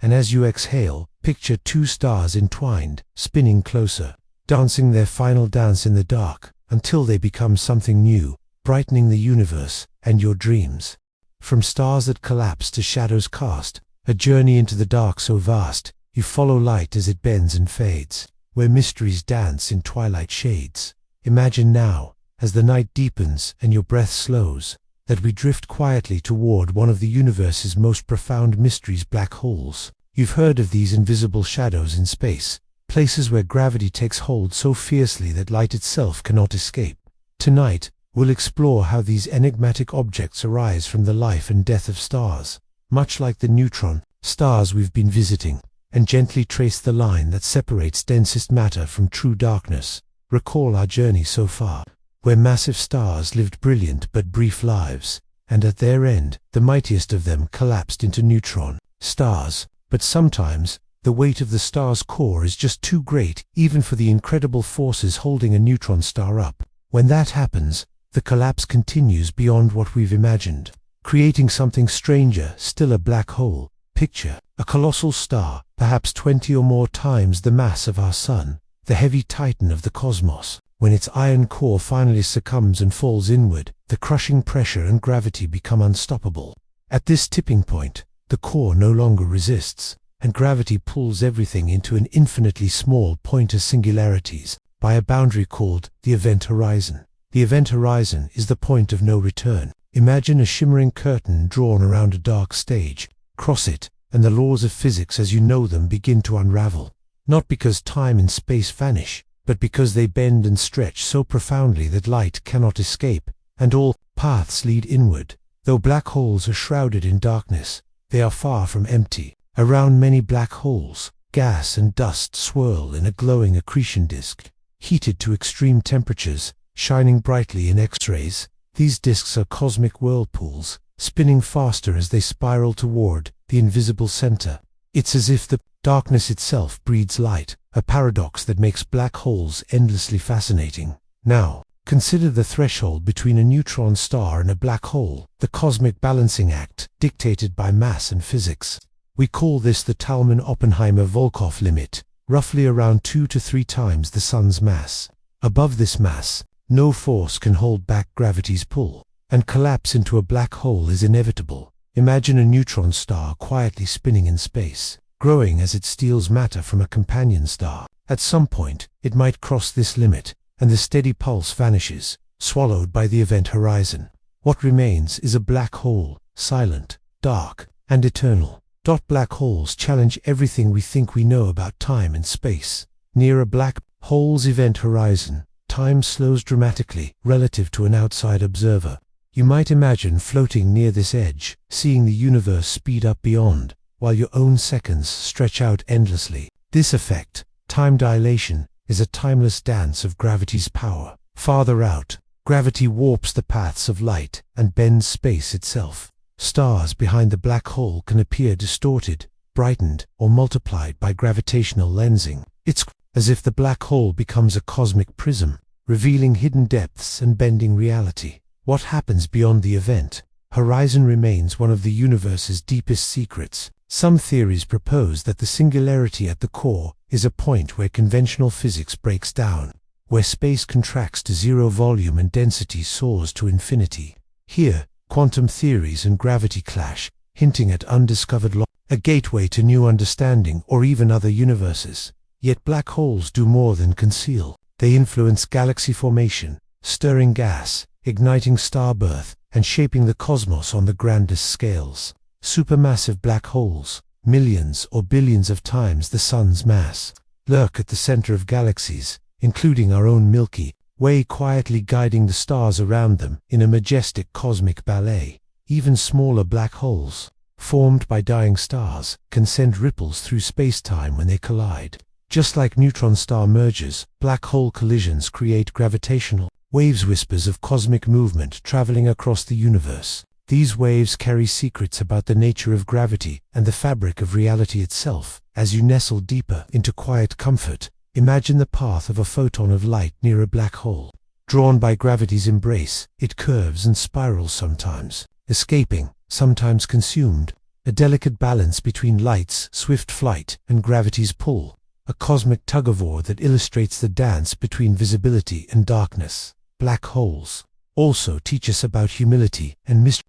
[SPEAKER 1] and as you exhale, picture two stars entwined, spinning closer, dancing their final dance in the dark, until they become something new, brightening the universe and your dreams. From stars that collapse to shadows cast, a journey into the dark so vast, you follow light as it bends and fades, where mysteries dance in twilight shades. Imagine now, as the night deepens and your breath slows, that we drift quietly toward one of the universe's most profound mysteries, black holes. You've heard of these invisible shadows in space, places where gravity takes hold so fiercely that light itself cannot escape. Tonight, we'll explore how these enigmatic objects arise from the life and death of stars, much like the neutron stars we've been visiting, and gently trace the line that separates densest matter from true darkness. Recall our journey so far, where massive stars lived brilliant but brief lives, and at their end, the mightiest of them collapsed into neutron stars. But sometimes, the weight of the star's core is just too great, even for the incredible forces holding a neutron star up. When that happens, the collapse continues beyond what we've imagined, creating something stranger, still a black hole. Picture a colossal star, perhaps 20 or more times the mass of our Sun, the heavy titan of the cosmos. When its iron core finally succumbs and falls inward, the crushing pressure and gravity become unstoppable. At this tipping point, the core no longer resists, and gravity pulls everything into an infinitely small point of singularities, by a boundary called the event horizon. The event horizon is the point of no return. Imagine a shimmering curtain drawn around a dark stage. Cross it, and the laws of physics as you know them begin to unravel. Not because time and space vanish, but because they bend and stretch so profoundly that light cannot escape, and all paths lead inward. Though black holes are shrouded in darkness, they are far from empty. Around many black holes, gas and dust swirl in a glowing accretion disk, heated to extreme temperatures, shining brightly in X-rays. These disks are cosmic whirlpools, spinning faster as they spiral toward the invisible center. It's as if the darkness itself breeds light, a paradox that makes black holes endlessly fascinating. Now, consider the threshold between a neutron star and a black hole, the cosmic balancing act, dictated by mass and physics. We call this the Talman-Oppenheimer-Volkoff limit, roughly around 2 to 3 times the Sun's mass. Above this mass, no force can hold back gravity's pull, and collapse into a black hole is inevitable. Imagine a neutron star quietly spinning in space, growing as it steals matter from a companion star. At some point, it might cross this limit, and the steady pulse vanishes, swallowed by the event horizon. What remains is a black hole, silent, dark, and eternal. Black holes challenge everything we think we know about time and space. Near a black hole's event horizon, time slows dramatically relative to an outside observer. You might imagine floating near this edge, seeing the universe speed up beyond, while your own seconds stretch out endlessly. This effect, time dilation, is a timeless dance of gravity's power. Farther out, gravity warps the paths of light and bends space itself. Stars behind the black hole can appear distorted, brightened, or multiplied by gravitational lensing. It's as if the black hole becomes a cosmic prism, revealing hidden depths and bending reality. What happens beyond the event horizon remains one of the universe's deepest secrets. Some theories propose that the singularity at the core is a point where conventional physics breaks down, where space contracts to zero volume and density soars to infinity. Here, quantum theories and gravity clash, hinting at undiscovered a gateway to new understanding or even other universes. Yet black holes do more than conceal. They influence galaxy formation, stirring gas, igniting star birth, and shaping the cosmos on the grandest scales. Supermassive black holes, millions or billions of times the Sun's mass, lurk at the center of galaxies, including our own Milky Way, quietly guiding the stars around them in a majestic cosmic ballet. Even smaller black holes, formed by dying stars, can send ripples through space-time when they collide. Just like neutron star mergers, black hole collisions create gravitational waves, whispers of cosmic movement traveling across the universe. These waves carry secrets about the nature of gravity and the fabric of reality itself. As you nestle deeper into quiet comfort, imagine the path of a photon of light near a black hole. Drawn by gravity's embrace, it curves and spirals, sometimes escaping, sometimes consumed, a delicate balance between light's swift flight and gravity's pull, a cosmic tug-of-war that illustrates the dance between visibility and darkness. Black holes also teach us about humility and mystery.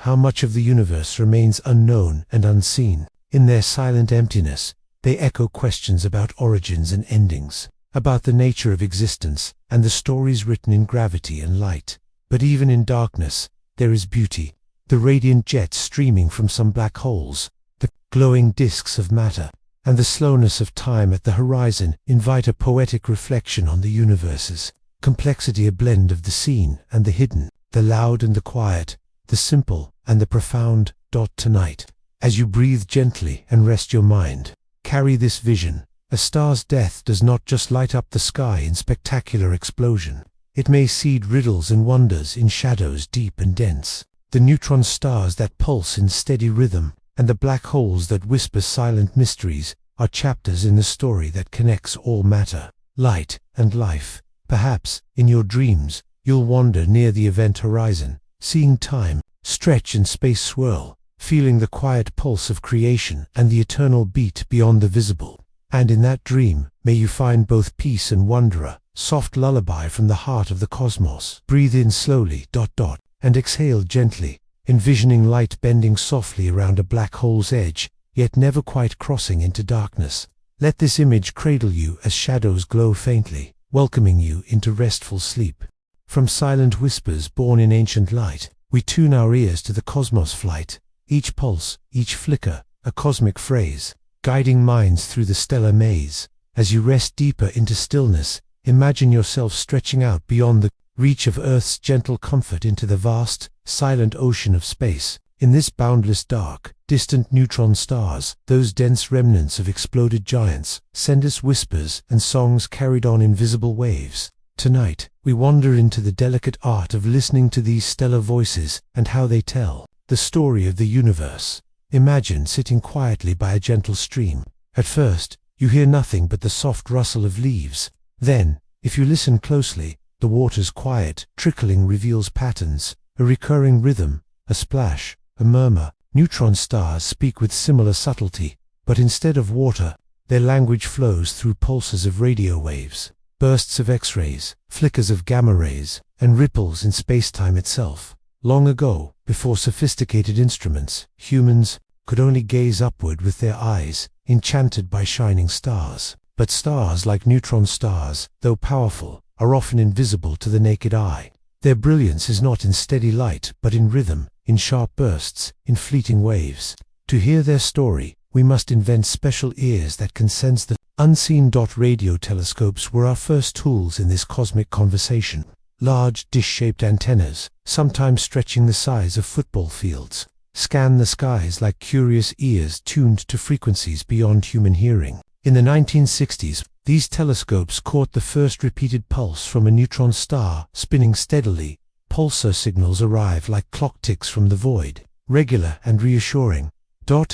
[SPEAKER 1] How much of the universe remains unknown and unseen. In their silent emptiness, they echo questions about origins and endings, about the nature of existence and the stories written in gravity and light. But even in darkness, there is beauty. The radiant jets streaming from some black holes, the glowing disks of matter, and the slowness of time at the horizon invite a poetic reflection on the universe's complexity, a blend of the seen and the hidden, the loud and the quiet, the simple and the profound. Tonight, as you breathe gently and rest your mind, carry this vision. A star's death does not just light up the sky in spectacular explosion. It may seed riddles and wonders in shadows deep and dense. The neutron stars that pulse in steady rhythm, and the black holes that whisper silent mysteries, are chapters in the story that connects all matter, light, and life. Perhaps, in your dreams, you'll wander near the event horizon, seeing time stretch and space swirl, feeling the quiet pulse of creation and the eternal beat beyond the visible. And in that dream, may you find both peace and wonder, a soft lullaby from the heart of the cosmos. Breathe in slowly, and exhale gently, envisioning light bending softly around a black hole's edge, yet never quite crossing into darkness. Let this image cradle you as shadows glow faintly, welcoming you into restful sleep. From silent whispers born in ancient light, we tune our ears to the cosmos flight. Each pulse, each flicker, a cosmic phrase, guiding minds through the stellar maze. As you rest deeper into stillness, imagine yourself stretching out beyond the reach of Earth's gentle comfort into the vast, silent ocean of space. In this boundless dark, distant neutron stars, those dense remnants of exploded giants, send us whispers and songs carried on invisible waves. Tonight, we wander into the delicate art of listening to these stellar voices and how they tell the story of the universe. Imagine sitting quietly by a gentle stream. At first, you hear nothing but the soft rustle of leaves. Then, if you listen closely, the water's quiet trickling reveals patterns, a recurring rhythm, a splash, a murmur. Neutron stars speak with similar subtlety, but instead of water, their language flows through pulses of radio waves, bursts of X-rays, flickers of gamma rays, and ripples in space-time itself. Long ago, before sophisticated instruments, humans could only gaze upward with their eyes, enchanted by shining stars. But stars like neutron stars, though powerful, are often invisible to the naked eye. Their brilliance is not in steady light, but in rhythm, in sharp bursts, in fleeting waves. To hear their story, we must invent special ears that can sense the unseen. Radio telescopes were our first tools in this cosmic conversation. Large, dish-shaped antennas, sometimes stretching the size of football fields, scan the skies like curious ears tuned to frequencies beyond human hearing. In the 1960s, these telescopes caught the first repeated pulse from a neutron star spinning steadily. Pulsar signals arrive like clock ticks from the void, regular and reassuring.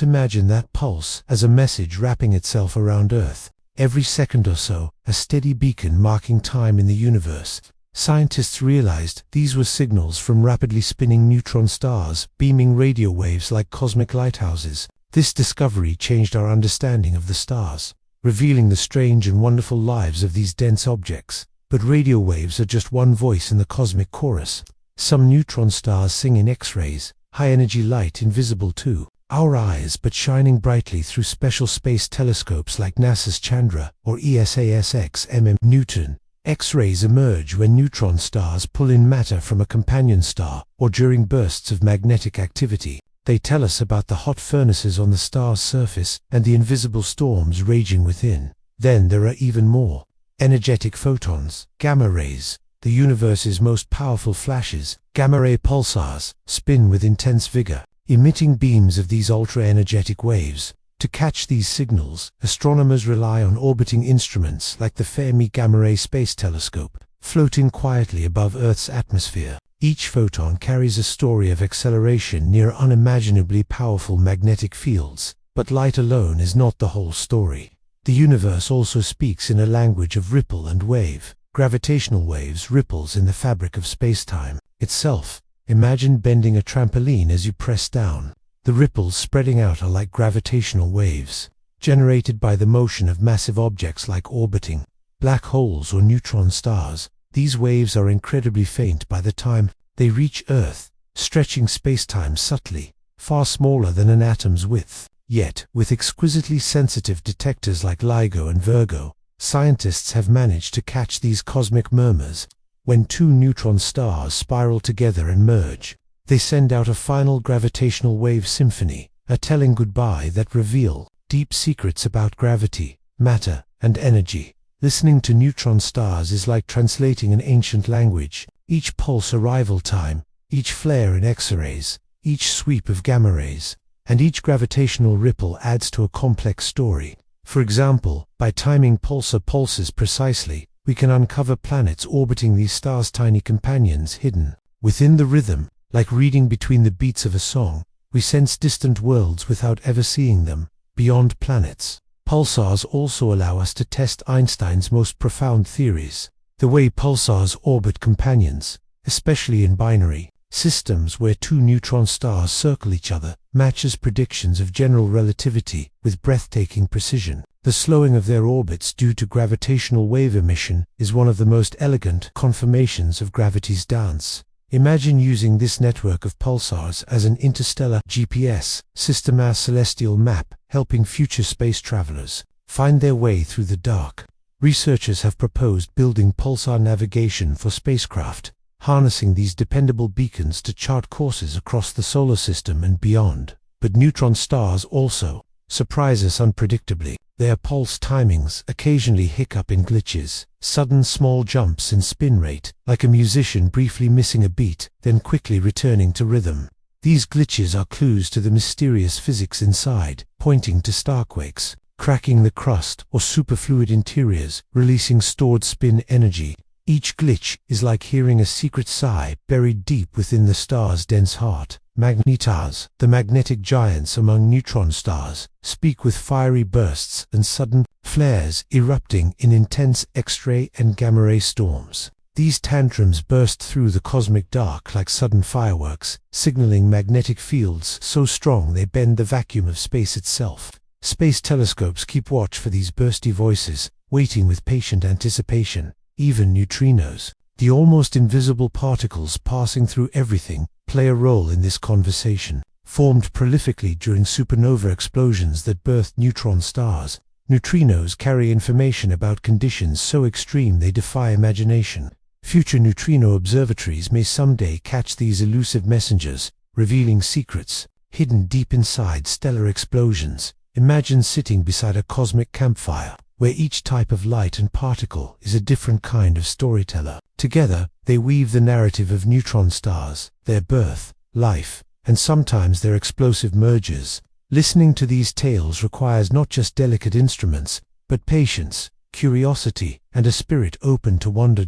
[SPEAKER 1] Imagine that pulse as a message wrapping itself around Earth, every second or so, a steady beacon marking time in the universe. Scientists realized these were signals from rapidly spinning neutron stars, beaming radio waves like cosmic lighthouses. This discovery changed our understanding of the stars, revealing the strange and wonderful lives of these dense objects. But radio waves are just one voice in the cosmic chorus. Some neutron stars sing in X-rays, high-energy light invisible to our eyes but shining brightly through special space telescopes like NASA's Chandra or ESA's XMM Newton. X-rays emerge when neutron stars pull in matter from a companion star or during bursts of magnetic activity. They tell us about the hot furnaces on the star's surface and the invisible storms raging within. Then there are even more. Energetic photons, gamma rays, the universe's most powerful flashes. Gamma ray pulsars spin with intense vigor, emitting beams of these ultra-energetic waves. To catch these signals, astronomers rely on orbiting instruments like the Fermi Gamma Ray Space Telescope, floating quietly above Earth's atmosphere. Each photon carries a story of acceleration near unimaginably powerful magnetic fields, but light alone is not the whole story. The universe also speaks in a language of ripple and wave. Gravitational waves ripples in the fabric of spacetime itself. Imagine bending a trampoline as you press down. The ripples spreading out are like gravitational waves, generated by the motion of massive objects like orbiting black holes or neutron stars. These waves are incredibly faint by the time they reach Earth, stretching spacetime subtly, far smaller than an atom's width. Yet, with exquisitely sensitive detectors like LIGO and Virgo, scientists have managed to catch these cosmic murmurs. When two neutron stars spiral together and merge, they send out a final gravitational wave symphony, a telling goodbye that reveal deep secrets about gravity, matter, and energy. Listening to neutron stars is like translating an ancient language. Each pulse arrival time, each flare in X-rays, each sweep of gamma rays, and each gravitational ripple adds to a complex story. For example, by timing pulsar pulses precisely, we can uncover planets orbiting these stars' tiny companions hidden within the rhythm. Like reading between the beats of a song, we sense distant worlds without ever seeing them, beyond planets. Pulsars also allow us to test Einstein's most profound theories. The way pulsars orbit companions, especially in binary systems where two neutron stars circle each other, matches predictions of general relativity with breathtaking precision. The slowing of their orbits due to gravitational wave emission is one of the most elegant confirmations of gravity's dance. Imagine using this network of pulsars as an interstellar GPS system, as celestial map, helping future space travelers find their way through the dark. Researchers have proposed building pulsar navigation for spacecraft, harnessing these dependable beacons to chart courses across the solar system and beyond. But neutron stars also surprise us unpredictably. Their pulse timings occasionally hiccup in glitches, sudden small jumps in spin rate, like a musician briefly missing a beat, then quickly returning to rhythm. These glitches are clues to the mysterious physics inside, pointing to starquakes, cracking the crust, or superfluid interiors, releasing stored spin energy. Each glitch is like hearing a secret sigh buried deep within the star's dense heart. Magnetars, the magnetic giants among neutron stars, speak with fiery bursts and sudden flares erupting in intense X-ray and gamma-ray storms. These tantrums burst through the cosmic dark like sudden fireworks, signaling magnetic fields so strong they bend the vacuum of space itself. Space telescopes keep watch for these bursty voices, waiting with patient anticipation. Even neutrinos, the almost invisible particles passing through everything, play a role in this conversation. Formed prolifically during supernova explosions that birthed neutron stars, neutrinos carry information about conditions so extreme they defy imagination. Future neutrino observatories may someday catch these elusive messengers, revealing secrets hidden deep inside stellar explosions. Imagine sitting beside a cosmic campfire, where each type of light and particle is a different kind of storyteller. Together, they weave the narrative of neutron stars, their birth, life, and sometimes their explosive mergers. Listening to these tales requires not just delicate instruments, but patience, curiosity, and a spirit open to wonder.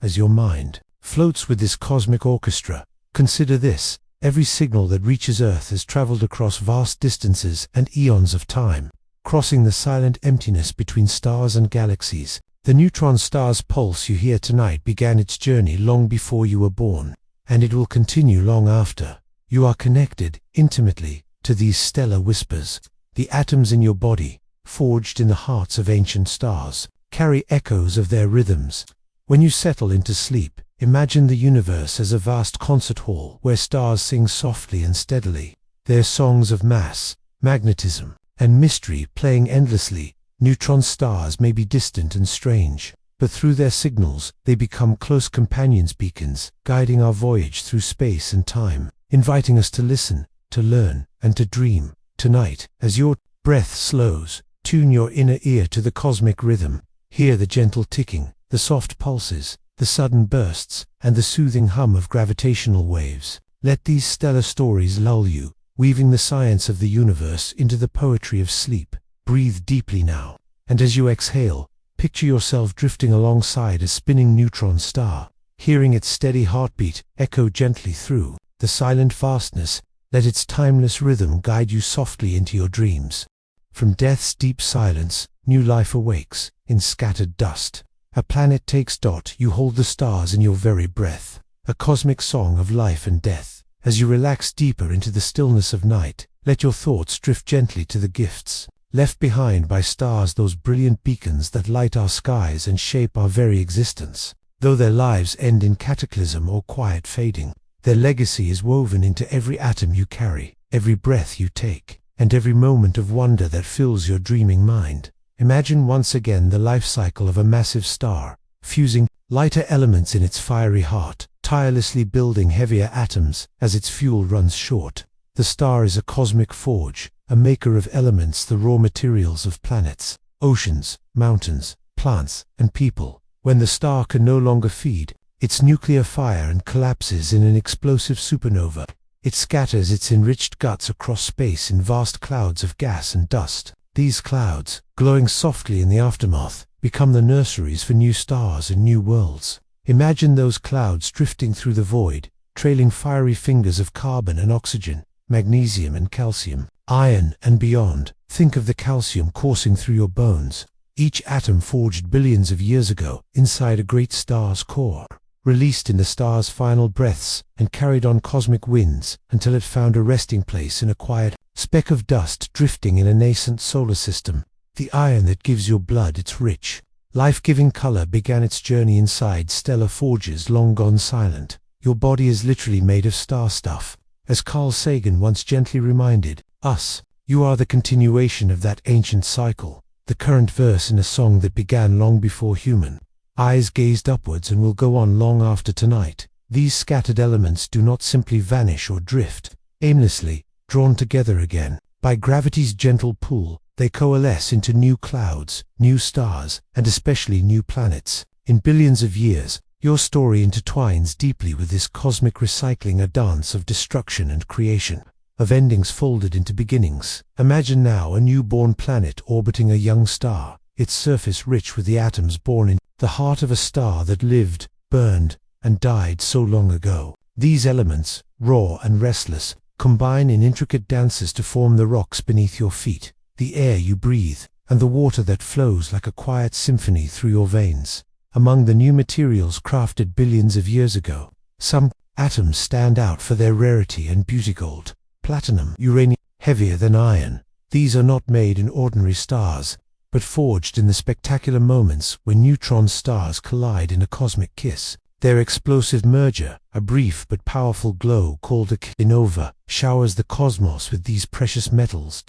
[SPEAKER 1] As your mind floats with this cosmic orchestra, consider this: every signal that reaches Earth has traveled across vast distances and eons of time. crossing the silent emptiness between stars and galaxies. The neutron stars pulse you hear tonight began its journey long before you were born, and it will continue long after. You are connected, intimately, to these stellar whispers. The atoms in your body, forged in the hearts of ancient stars, carry echoes of their rhythms. When you settle into sleep, imagine the universe as a vast concert hall where stars sing softly and steadily, their songs of mass, magnetism, and mystery playing endlessly. Neutron stars may be distant and strange, but through their signals, they become close companions, beacons, guiding our voyage through space and time, inviting us to listen, to learn, and to dream. Tonight, as your breath slows, tune your inner ear to the cosmic rhythm. Hear the gentle ticking, the soft pulses, the sudden bursts, and the soothing hum of gravitational waves. Let these stellar stories lull you, weaving the science of the universe into the poetry of sleep. Breathe deeply now, and as you exhale, picture yourself drifting alongside a spinning neutron star, hearing its steady heartbeat echo gently through the silent vastness. Let its timeless rhythm guide you softly into your dreams. From death's deep silence, new life awakes in scattered dust. A planet takes dot. You hold the stars in your very breath, a cosmic song of life and death. As you relax deeper into the stillness of night, let your thoughts drift gently to the gifts left behind by stars, those brilliant beacons that light our skies and shape our very existence. Though their lives end in cataclysm or quiet fading, their legacy is woven into every atom you carry, every breath you take, and every moment of wonder that fills your dreaming mind. Imagine once again the life cycle of a massive star, fusing lighter elements in its fiery heart, tirelessly building heavier atoms as its fuel runs short. The star is a cosmic forge, a maker of elements, the raw materials of planets, oceans, mountains, plants, and people. When the star can no longer feed its nuclear fire and collapses in an explosive supernova, it scatters its enriched guts across space in vast clouds of gas and dust. These clouds, glowing softly in the aftermath, become the nurseries for new stars and new worlds. Imagine those clouds drifting through the void, trailing fiery fingers of carbon and oxygen, magnesium and calcium, iron and beyond. Think of the calcium coursing through your bones, each atom forged billions of years ago inside a great star's core, released in the star's final breaths and carried on cosmic winds until it found a resting place in a quiet speck of dust drifting in a nascent solar system. The iron that gives your blood its rich, life-giving color began its journey inside stellar forges long gone silent. Your body is literally made of star stuff. As Carl Sagan once gently reminded us, you are the continuation of that ancient cycle, the current verse in a song that began long before human eyes gazed upwards and will go on long after tonight. These scattered elements do not simply vanish or drift aimlessly, drawn together again by gravity's gentle pull. They coalesce into new clouds, new stars, and especially new planets. In billions of years, your story intertwines deeply with this cosmic recycling, a dance of destruction and creation, of endings folded into beginnings. Imagine now a newborn planet orbiting a young star, its surface rich with the atoms born in the heart of a star that lived, burned, and died so long ago. These elements, raw and restless, combine in intricate dances to form the rocks beneath your feet, the air you breathe, and the water that flows like a quiet symphony through your veins. Among the new materials crafted billions of years ago, some atoms stand out for their rarity and beauty. Gold, platinum, uranium, heavier than iron. These are not made in ordinary stars, but forged in the spectacular moments when neutron stars collide in a cosmic kiss. Their explosive merger, a brief but powerful glow called a supernova, showers the cosmos with these precious metals.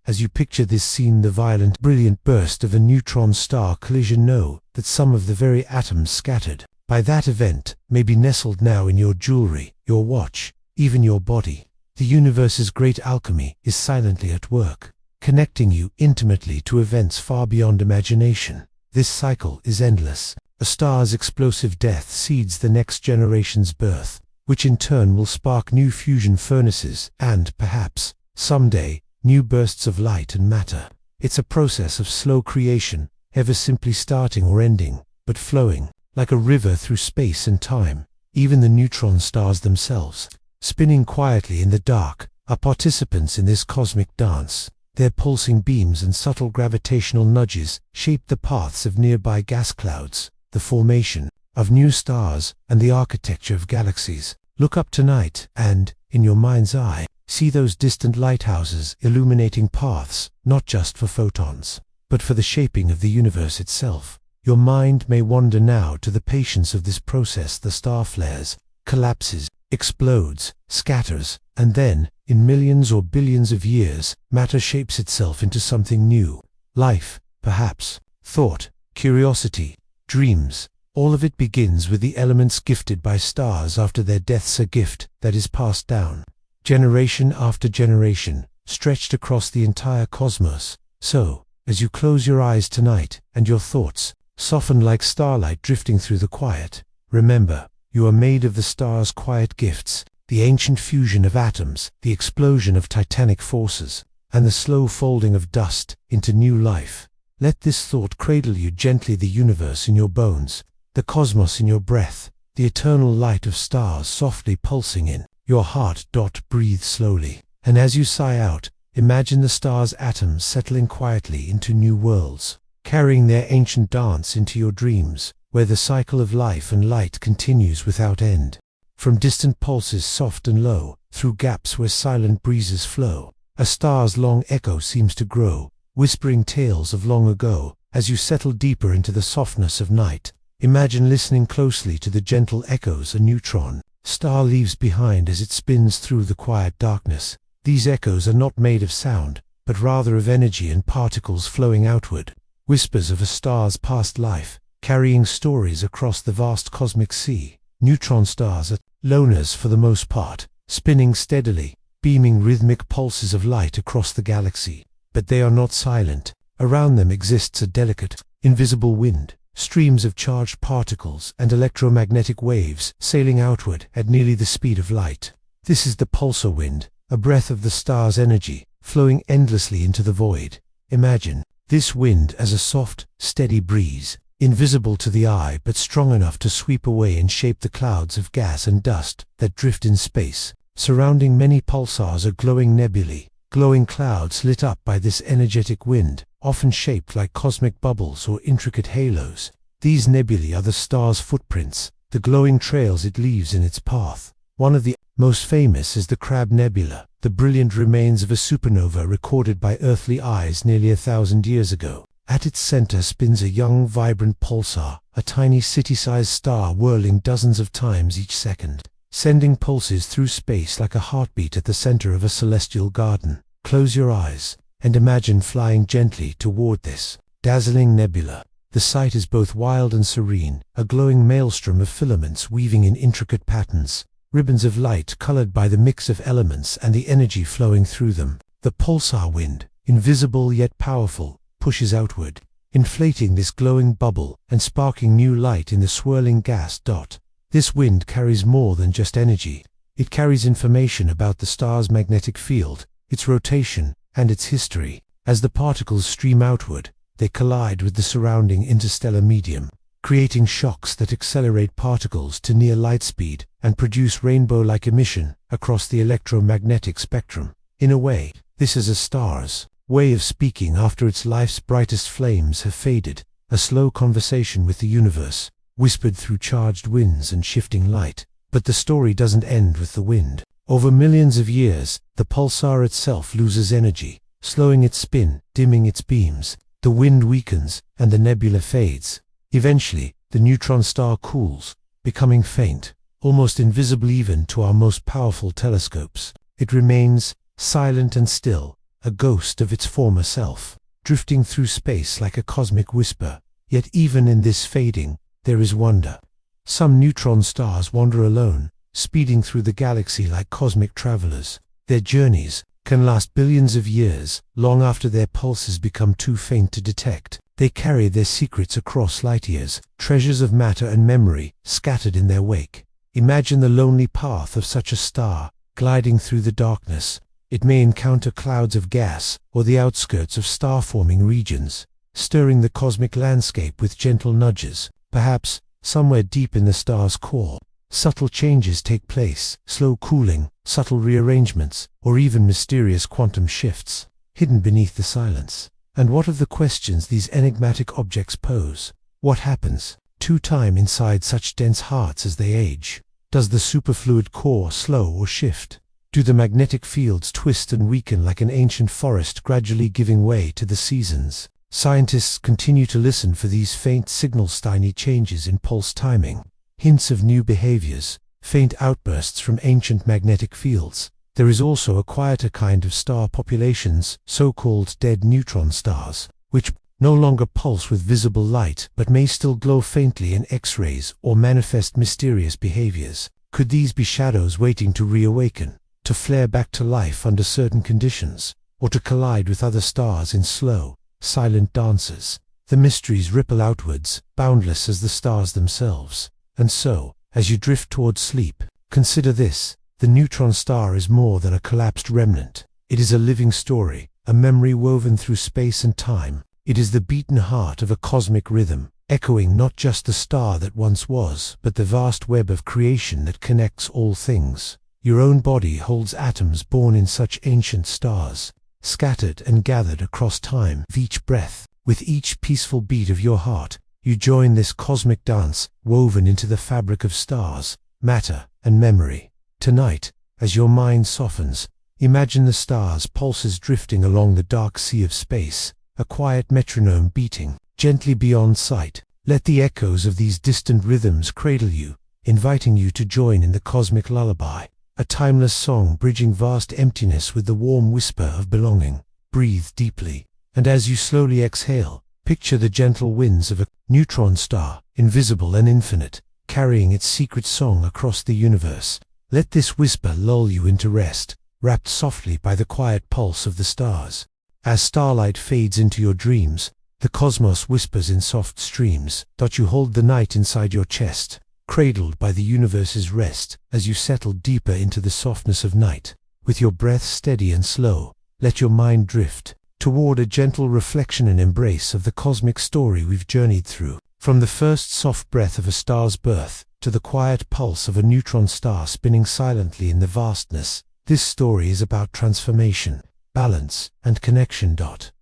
[SPEAKER 1] As you picture this scene, the violent, brilliant burst of a neutron star collision, know that some of the very atoms scattered by that event may be nestled now in your jewelry, your watch, even your body. The universe's great alchemy is silently at work, connecting you intimately to events far beyond imagination. This cycle is endless. A star's explosive death seeds the next generation's birth, which in turn will spark new fusion furnaces and, perhaps, someday, new bursts of light and matter. It's a process of slow creation, ever simply starting or ending, but flowing like a river through space and time. Even the neutron stars themselves, spinning quietly in the dark, are participants in this cosmic dance. Their pulsing beams and subtle gravitational nudges shape the paths of nearby gas clouds, the formation of new stars, and the architecture of galaxies. Look up tonight and, in your mind's eye, see those distant lighthouses illuminating paths, not just for photons, but for the shaping of the universe itself. Your mind may wander now to the patience of this process. The star flares, collapses, explodes, scatters, and then, in millions or billions of years, matter shapes itself into something new. Life, perhaps, thought, curiosity, dreams. All of it begins with the elements gifted by stars after their deaths, a gift that is passed down, generation after generation, stretched across the entire cosmos. So, as you close your eyes tonight, and your thoughts soften like starlight drifting through the quiet, remember, you are made of the stars' quiet gifts, the ancient fusion of atoms, the explosion of titanic forces, and the slow folding of dust into new life. Let this thought cradle you gently: the universe in your bones, the cosmos in your breath, the eternal light of stars softly pulsing in your heart. Breathe slowly, and as you sigh out, imagine the stars' atoms settling quietly into new worlds, carrying their ancient dance into your dreams, where the cycle of life and light continues without end. From distant pulses soft and low, through gaps where silent breezes flow, a star's long echo seems to grow, whispering tales of long ago. As you settle deeper into the softness of night, imagine listening closely to the gentle echoes a neutron star leaves behind as it spins through the quiet darkness. These echoes are not made of sound, but rather of energy and particles flowing outward, whispers of a star's past life, carrying stories across the vast cosmic sea. Neutron stars are loners for the most part, spinning steadily, beaming rhythmic pulses of light across the galaxy. But they are not silent. Around them exists a delicate, invisible wind, streams of charged particles and electromagnetic waves sailing outward at nearly the speed of light. This is the pulsar wind, a breath of the star's energy, flowing endlessly into the void. Imagine this wind as a soft, steady breeze, invisible to the eye but strong enough to sweep away and shape the clouds of gas and dust that drift in space. Surrounding many pulsars are glowing nebulae, glowing clouds lit up by this energetic wind, often shaped like cosmic bubbles or intricate halos. These nebulae are the star's footprints, the glowing trails it leaves in its path. One of the most famous is the Crab Nebula, the brilliant remains of a supernova recorded by earthly eyes nearly 1,000 years ago. At its center spins a young, vibrant pulsar, a tiny city-sized star whirling dozens of times each second, sending pulses through space like a heartbeat at the center of a celestial garden. Close your eyes and imagine flying gently toward this dazzling nebula. The sight is both wild and serene, a glowing maelstrom of filaments weaving in intricate patterns, ribbons of light colored by the mix of elements and the energy flowing through them. The pulsar wind, invisible yet powerful, pushes outward, inflating this glowing bubble and sparking new light in the swirling gas. This wind carries more than just energy. It carries information about the star's magnetic field, its rotation, and its history. As the particles stream outward, they collide with the surrounding interstellar medium, creating shocks that accelerate particles to near light speed and produce rainbow-like emission across the electromagnetic spectrum. In a way, this is a star's way of speaking after its life's brightest flames have faded, a slow conversation with the universe, whispered through charged winds and shifting light. But the story doesn't end with the wind. Over millions of years, the pulsar itself loses energy, slowing its spin, dimming its beams. The wind weakens, and the nebula fades. Eventually, the neutron star cools, becoming faint, almost invisible even to our most powerful telescopes. It remains, silent and still, a ghost of its former self, drifting through space like a cosmic whisper. Yet even in this fading, there is wonder. Some neutron stars wander alone, speeding through the galaxy like cosmic travelers. Their journeys can last billions of years, long after their pulses become too faint to detect. They carry their secrets across light years, treasures of matter and memory scattered in their wake. Imagine the lonely path of such a star, gliding through the darkness. It may encounter clouds of gas or the outskirts of star-forming regions, stirring the cosmic landscape with gentle nudges. Perhaps, somewhere deep in the star's core, subtle changes take place, slow cooling, subtle rearrangements, or even mysterious quantum shifts. hidden beneath the silence? And what of the questions these enigmatic objects pose? What happens to time inside such dense hearts as they age? Does the superfluid core slow or shift? Do the magnetic fields twist and weaken like an ancient forest gradually giving way to the seasons? Scientists continue to listen for these faint signals, tiny changes in pulse timing, hints of new behaviors, faint outbursts from ancient magnetic fields. There is also a quieter kind of star populations, so-called dead neutron stars, which no longer pulse with visible light but may still glow faintly in X-rays or manifest mysterious behaviors. Could these be shadows waiting to reawaken, to flare back to life under certain conditions, or to collide with other stars in slow, silent dances? The mysteries ripple outwards, boundless as the stars themselves. And so, as you drift towards sleep, consider this: the neutron star is more than a collapsed remnant. It is a living story, a memory woven through space and time. It is the beaten heart of a cosmic rhythm, echoing not just the star that once was, but the vast web of creation that connects all things. Your own body holds atoms born in such ancient stars, scattered and gathered across time. With each breath, with each peaceful beat of your heart, you join this cosmic dance, woven into the fabric of stars, matter, and memory. Tonight, as your mind softens, imagine the stars' pulses drifting along the dark sea of space, a quiet metronome beating gently beyond sight. Let the echoes of these distant rhythms cradle you, inviting you to join in the cosmic lullaby, a timeless song bridging vast emptiness with the warm whisper of belonging. Breathe deeply, and as you slowly exhale, picture the gentle winds of a neutron star, invisible and infinite, carrying its secret song across the universe. Let this whisper lull you into rest, wrapped softly by the quiet pulse of the stars. As starlight fades into your dreams, the cosmos whispers in soft streams. You hold the night inside your chest, cradled by the universe's rest. As you settle deeper into the softness of night, with your breath steady and slow, let your mind drift toward a gentle reflection and embrace of the cosmic story we've journeyed through. From the first soft breath of a star's birth to the quiet pulse of a neutron star spinning silently in the vastness, this story is about transformation, balance, and connection.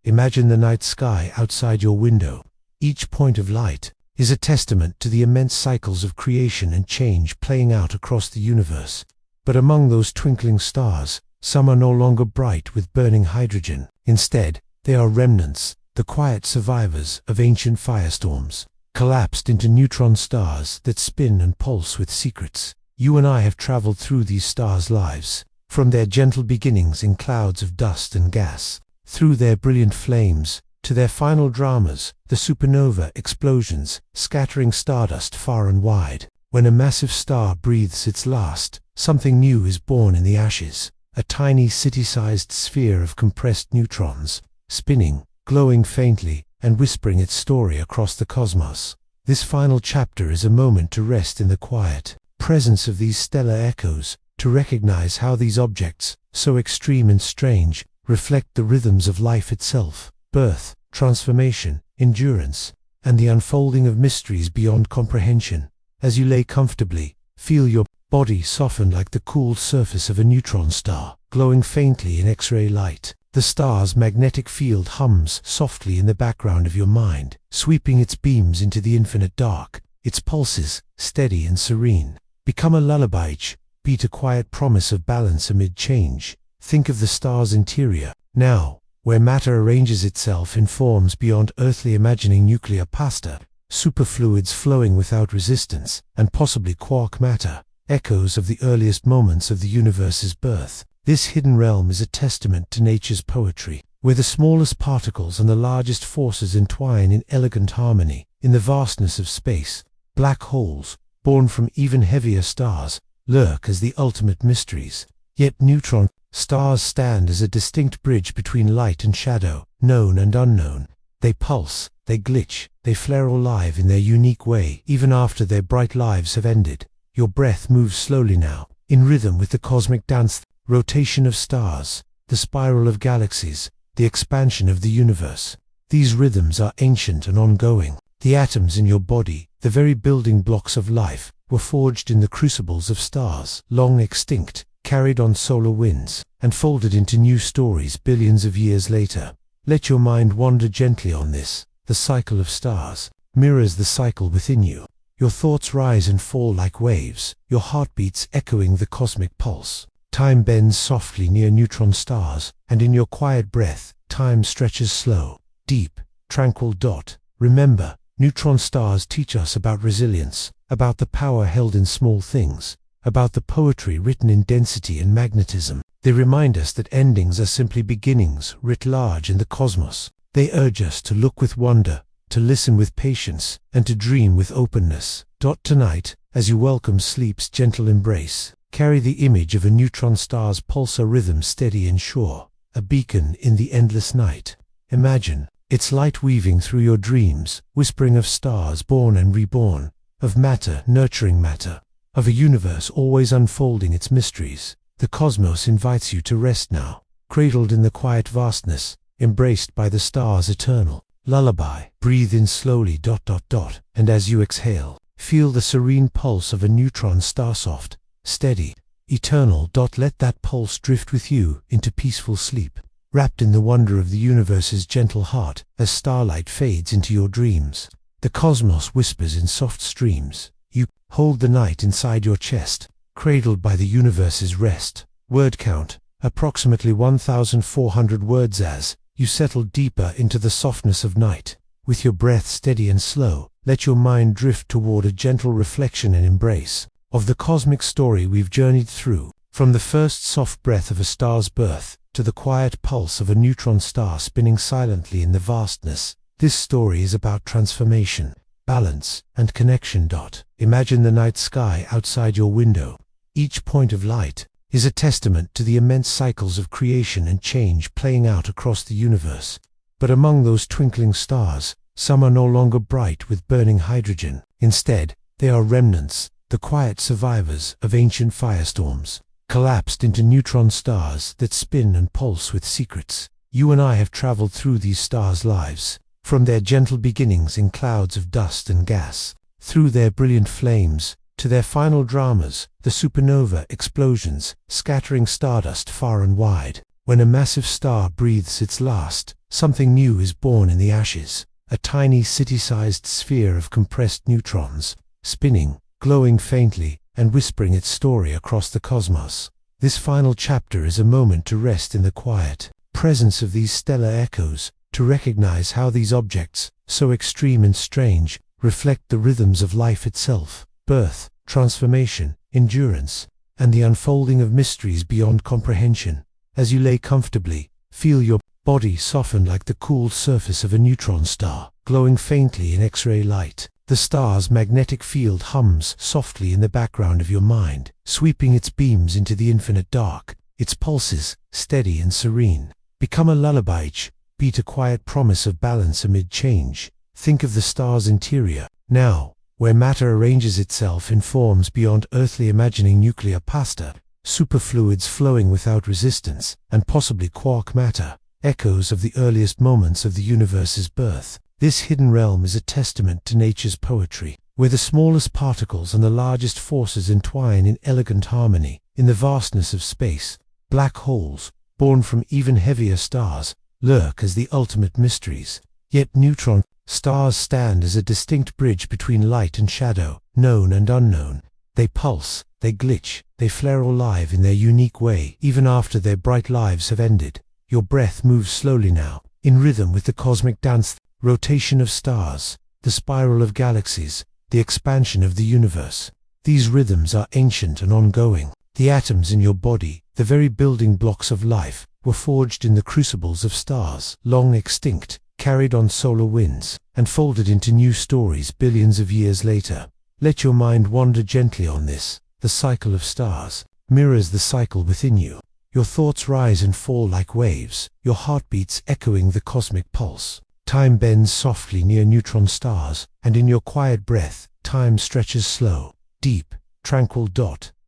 [SPEAKER 1] Imagine the night sky outside your window. Each point of light is a testament to the immense cycles of creation and change playing out across the universe. But among those twinkling stars, some are no longer bright with burning hydrogen. Instead, they are remnants, the quiet survivors of ancient firestorms, collapsed into neutron stars that spin and pulse with secrets. You and I have traveled through these stars' lives, from their gentle beginnings in clouds of dust and gas, through their brilliant flames, to their final dramas, the supernova explosions, scattering stardust far and wide. When a massive star breathes its last, something new is born in the ashes, a tiny city-sized sphere of compressed neutrons, spinning, glowing faintly, and whispering its story across the cosmos. This final chapter is a moment to rest in the quiet presence of these stellar echoes, to recognize how these objects, so extreme and strange, reflect the rhythms of life itself: birth, transformation, endurance, and the unfolding of mysteries beyond comprehension. As you lay comfortably, feel your body soften like the cool surface of a neutron star, glowing faintly in X-ray light. The star's magnetic field hums softly in the background of your mind, sweeping its beams into the infinite dark. Its pulses, steady and serene, become a lullaby. Each beat a quiet promise of balance amid change. Think of the star's interior, now, where matter arranges itself in forms beyond earthly imagining: nuclear pasta, superfluids flowing without resistance, and possibly quark matter, echoes of the earliest moments of the universe's birth. This hidden realm is a testament to nature's poetry, where the smallest particles and the largest forces entwine in elegant harmony. In the vastness of space, black holes, born from even heavier stars, lurk as the ultimate mysteries. Yet neutron stars stand as a distinct bridge between light and shadow, known and unknown. They pulse, they glitch, they flare alive in their unique way, even after their bright lives have ended. Your breath moves slowly now, in rhythm with the cosmic dance, rotation of stars, the spiral of galaxies, the expansion of the universe. These rhythms are ancient and ongoing. The atoms in your body, the very building blocks of life, were forged in the crucibles of stars long extinct. carried on solar winds, and folded into new stories billions of years later. Let your mind wander gently on this. The cycle of stars mirrors the cycle within you. Your thoughts rise and fall like waves, your heartbeats echoing the cosmic pulse. Time bends softly near neutron stars, and in your quiet breath, time stretches slow, deep, tranquil. Remember, neutron stars teach us about resilience, about the power held in small things, about the poetry written in density and magnetism. They remind us that endings are simply beginnings writ large in the cosmos. They urge us to look with wonder, to listen with patience, and to dream with openness. Tonight, as you welcome sleep's gentle embrace, carry the image of a neutron star's pulsar rhythm steady and sure, a beacon in the endless night. Imagine its light weaving through your dreams, whispering of stars born and reborn, of matter nurturing matter, of a universe always unfolding its mysteries. The cosmos invites you to rest now, cradled in the quiet vastness, embraced by the stars' eternal lullaby. Breathe in slowly. And as you exhale, feel the serene pulse of a neutron star, soft, steady, eternal. Let that pulse drift with you into peaceful sleep, wrapped in the wonder of the universe's gentle heart. As starlight fades into your dreams, the cosmos whispers in soft streams. You hold the night inside your chest, cradled by the universe's rest. Word count, approximately 1,400 words. As you settle deeper into the softness of night, with your breath steady and slow, let your mind drift toward a gentle reflection and embrace of the cosmic story we've journeyed through, from the first soft breath of a star's birth to the quiet pulse of a neutron star spinning silently in the vastness. This story is about transformation, balance, and connection. Imagine the night sky outside your window. Each point of light is a testament to the immense cycles of creation and change playing out across the universe. But among those twinkling stars, some are no longer bright with burning hydrogen. Instead, they are remnants, the quiet survivors of ancient firestorms, collapsed into neutron stars that spin and pulse with secrets. You and I have traveled through these stars' lives, from their gentle beginnings in clouds of dust and gas, through their brilliant flames, to their final dramas, the supernova explosions, scattering stardust far and wide. When a massive star breathes its last, something new is born in the ashes, a tiny city-sized sphere of compressed neutrons, spinning, glowing faintly, and whispering its story across the cosmos. This final chapter is a moment to rest in the quiet presence of these stellar echoes, to recognize how these objects, so extreme and strange, reflect the rhythms of life itself. Birth, transformation, endurance, and the unfolding of mysteries beyond comprehension. As you lay comfortably, feel your body soften like the cool surface of a neutron star, glowing faintly in X-ray light. The star's magnetic field hums softly in the background of your mind, sweeping its beams into the infinite dark. Its pulses, steady and serene, become a lullaby, beat a quiet promise of balance amid change. Think of the star's interior, now, where matter arranges itself in forms beyond earthly imagining: nuclear pasta, superfluids flowing without resistance, and possibly quark matter, echoes of the earliest moments of the universe's birth. This hidden realm is a testament to nature's poetry, where the smallest particles and the largest forces entwine in elegant harmony. In the vastness of space, black holes, born from even heavier stars, lurk as the ultimate mysteries. Yet neutron stars stand as a distinct bridge between light and shadow, known and unknown. They pulse, they glitch, they flare alive in their unique way, even after their bright lives have ended. Your breath moves slowly now, in rhythm with the cosmic dance, rotation of stars, the spiral of galaxies, the expansion of the universe. These rhythms are ancient and ongoing. The atoms in your body, the very building blocks of life, were forged in the crucibles of stars, long extinct, carried on solar winds, and folded into new stories billions of years later. Let your mind wander gently on this. The cycle of stars mirrors the cycle within you. Your thoughts rise and fall like waves, your heartbeats echoing the cosmic pulse. Time bends softly near neutron stars, and in your quiet breath, time stretches slow, deep, tranquil.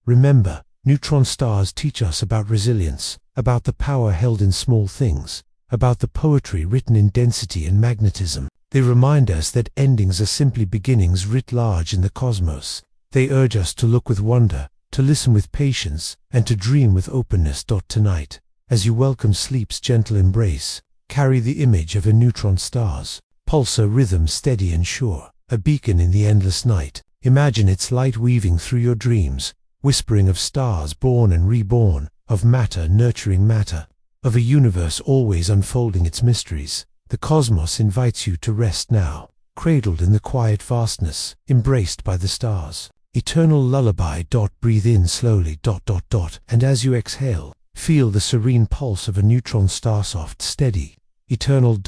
[SPEAKER 1] Remember, neutron stars teach us about resilience, about the power held in small things, about the poetry written in density and magnetism. They remind us that endings are simply beginnings writ large in the cosmos. They urge us to look with wonder, to listen with patience, and to dream with openness. Tonight, as you welcome sleep's gentle embrace, carry the image of a neutron stars, pulsar rhythm steady and sure, a beacon in the endless night. Imagine its light weaving through your dreams, whispering of stars born and reborn, of matter nurturing matter, of a universe always unfolding its mysteries. The cosmos invites you to rest now, cradled in the quiet vastness, embraced by the stars. Eternal lullaby. Breathe in slowly. And as you exhale, feel the serene pulse of a neutron star, soft, steady, eternal.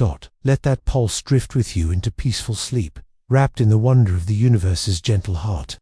[SPEAKER 1] Let that pulse drift with you into peaceful sleep, wrapped in the wonder of the universe's gentle heart.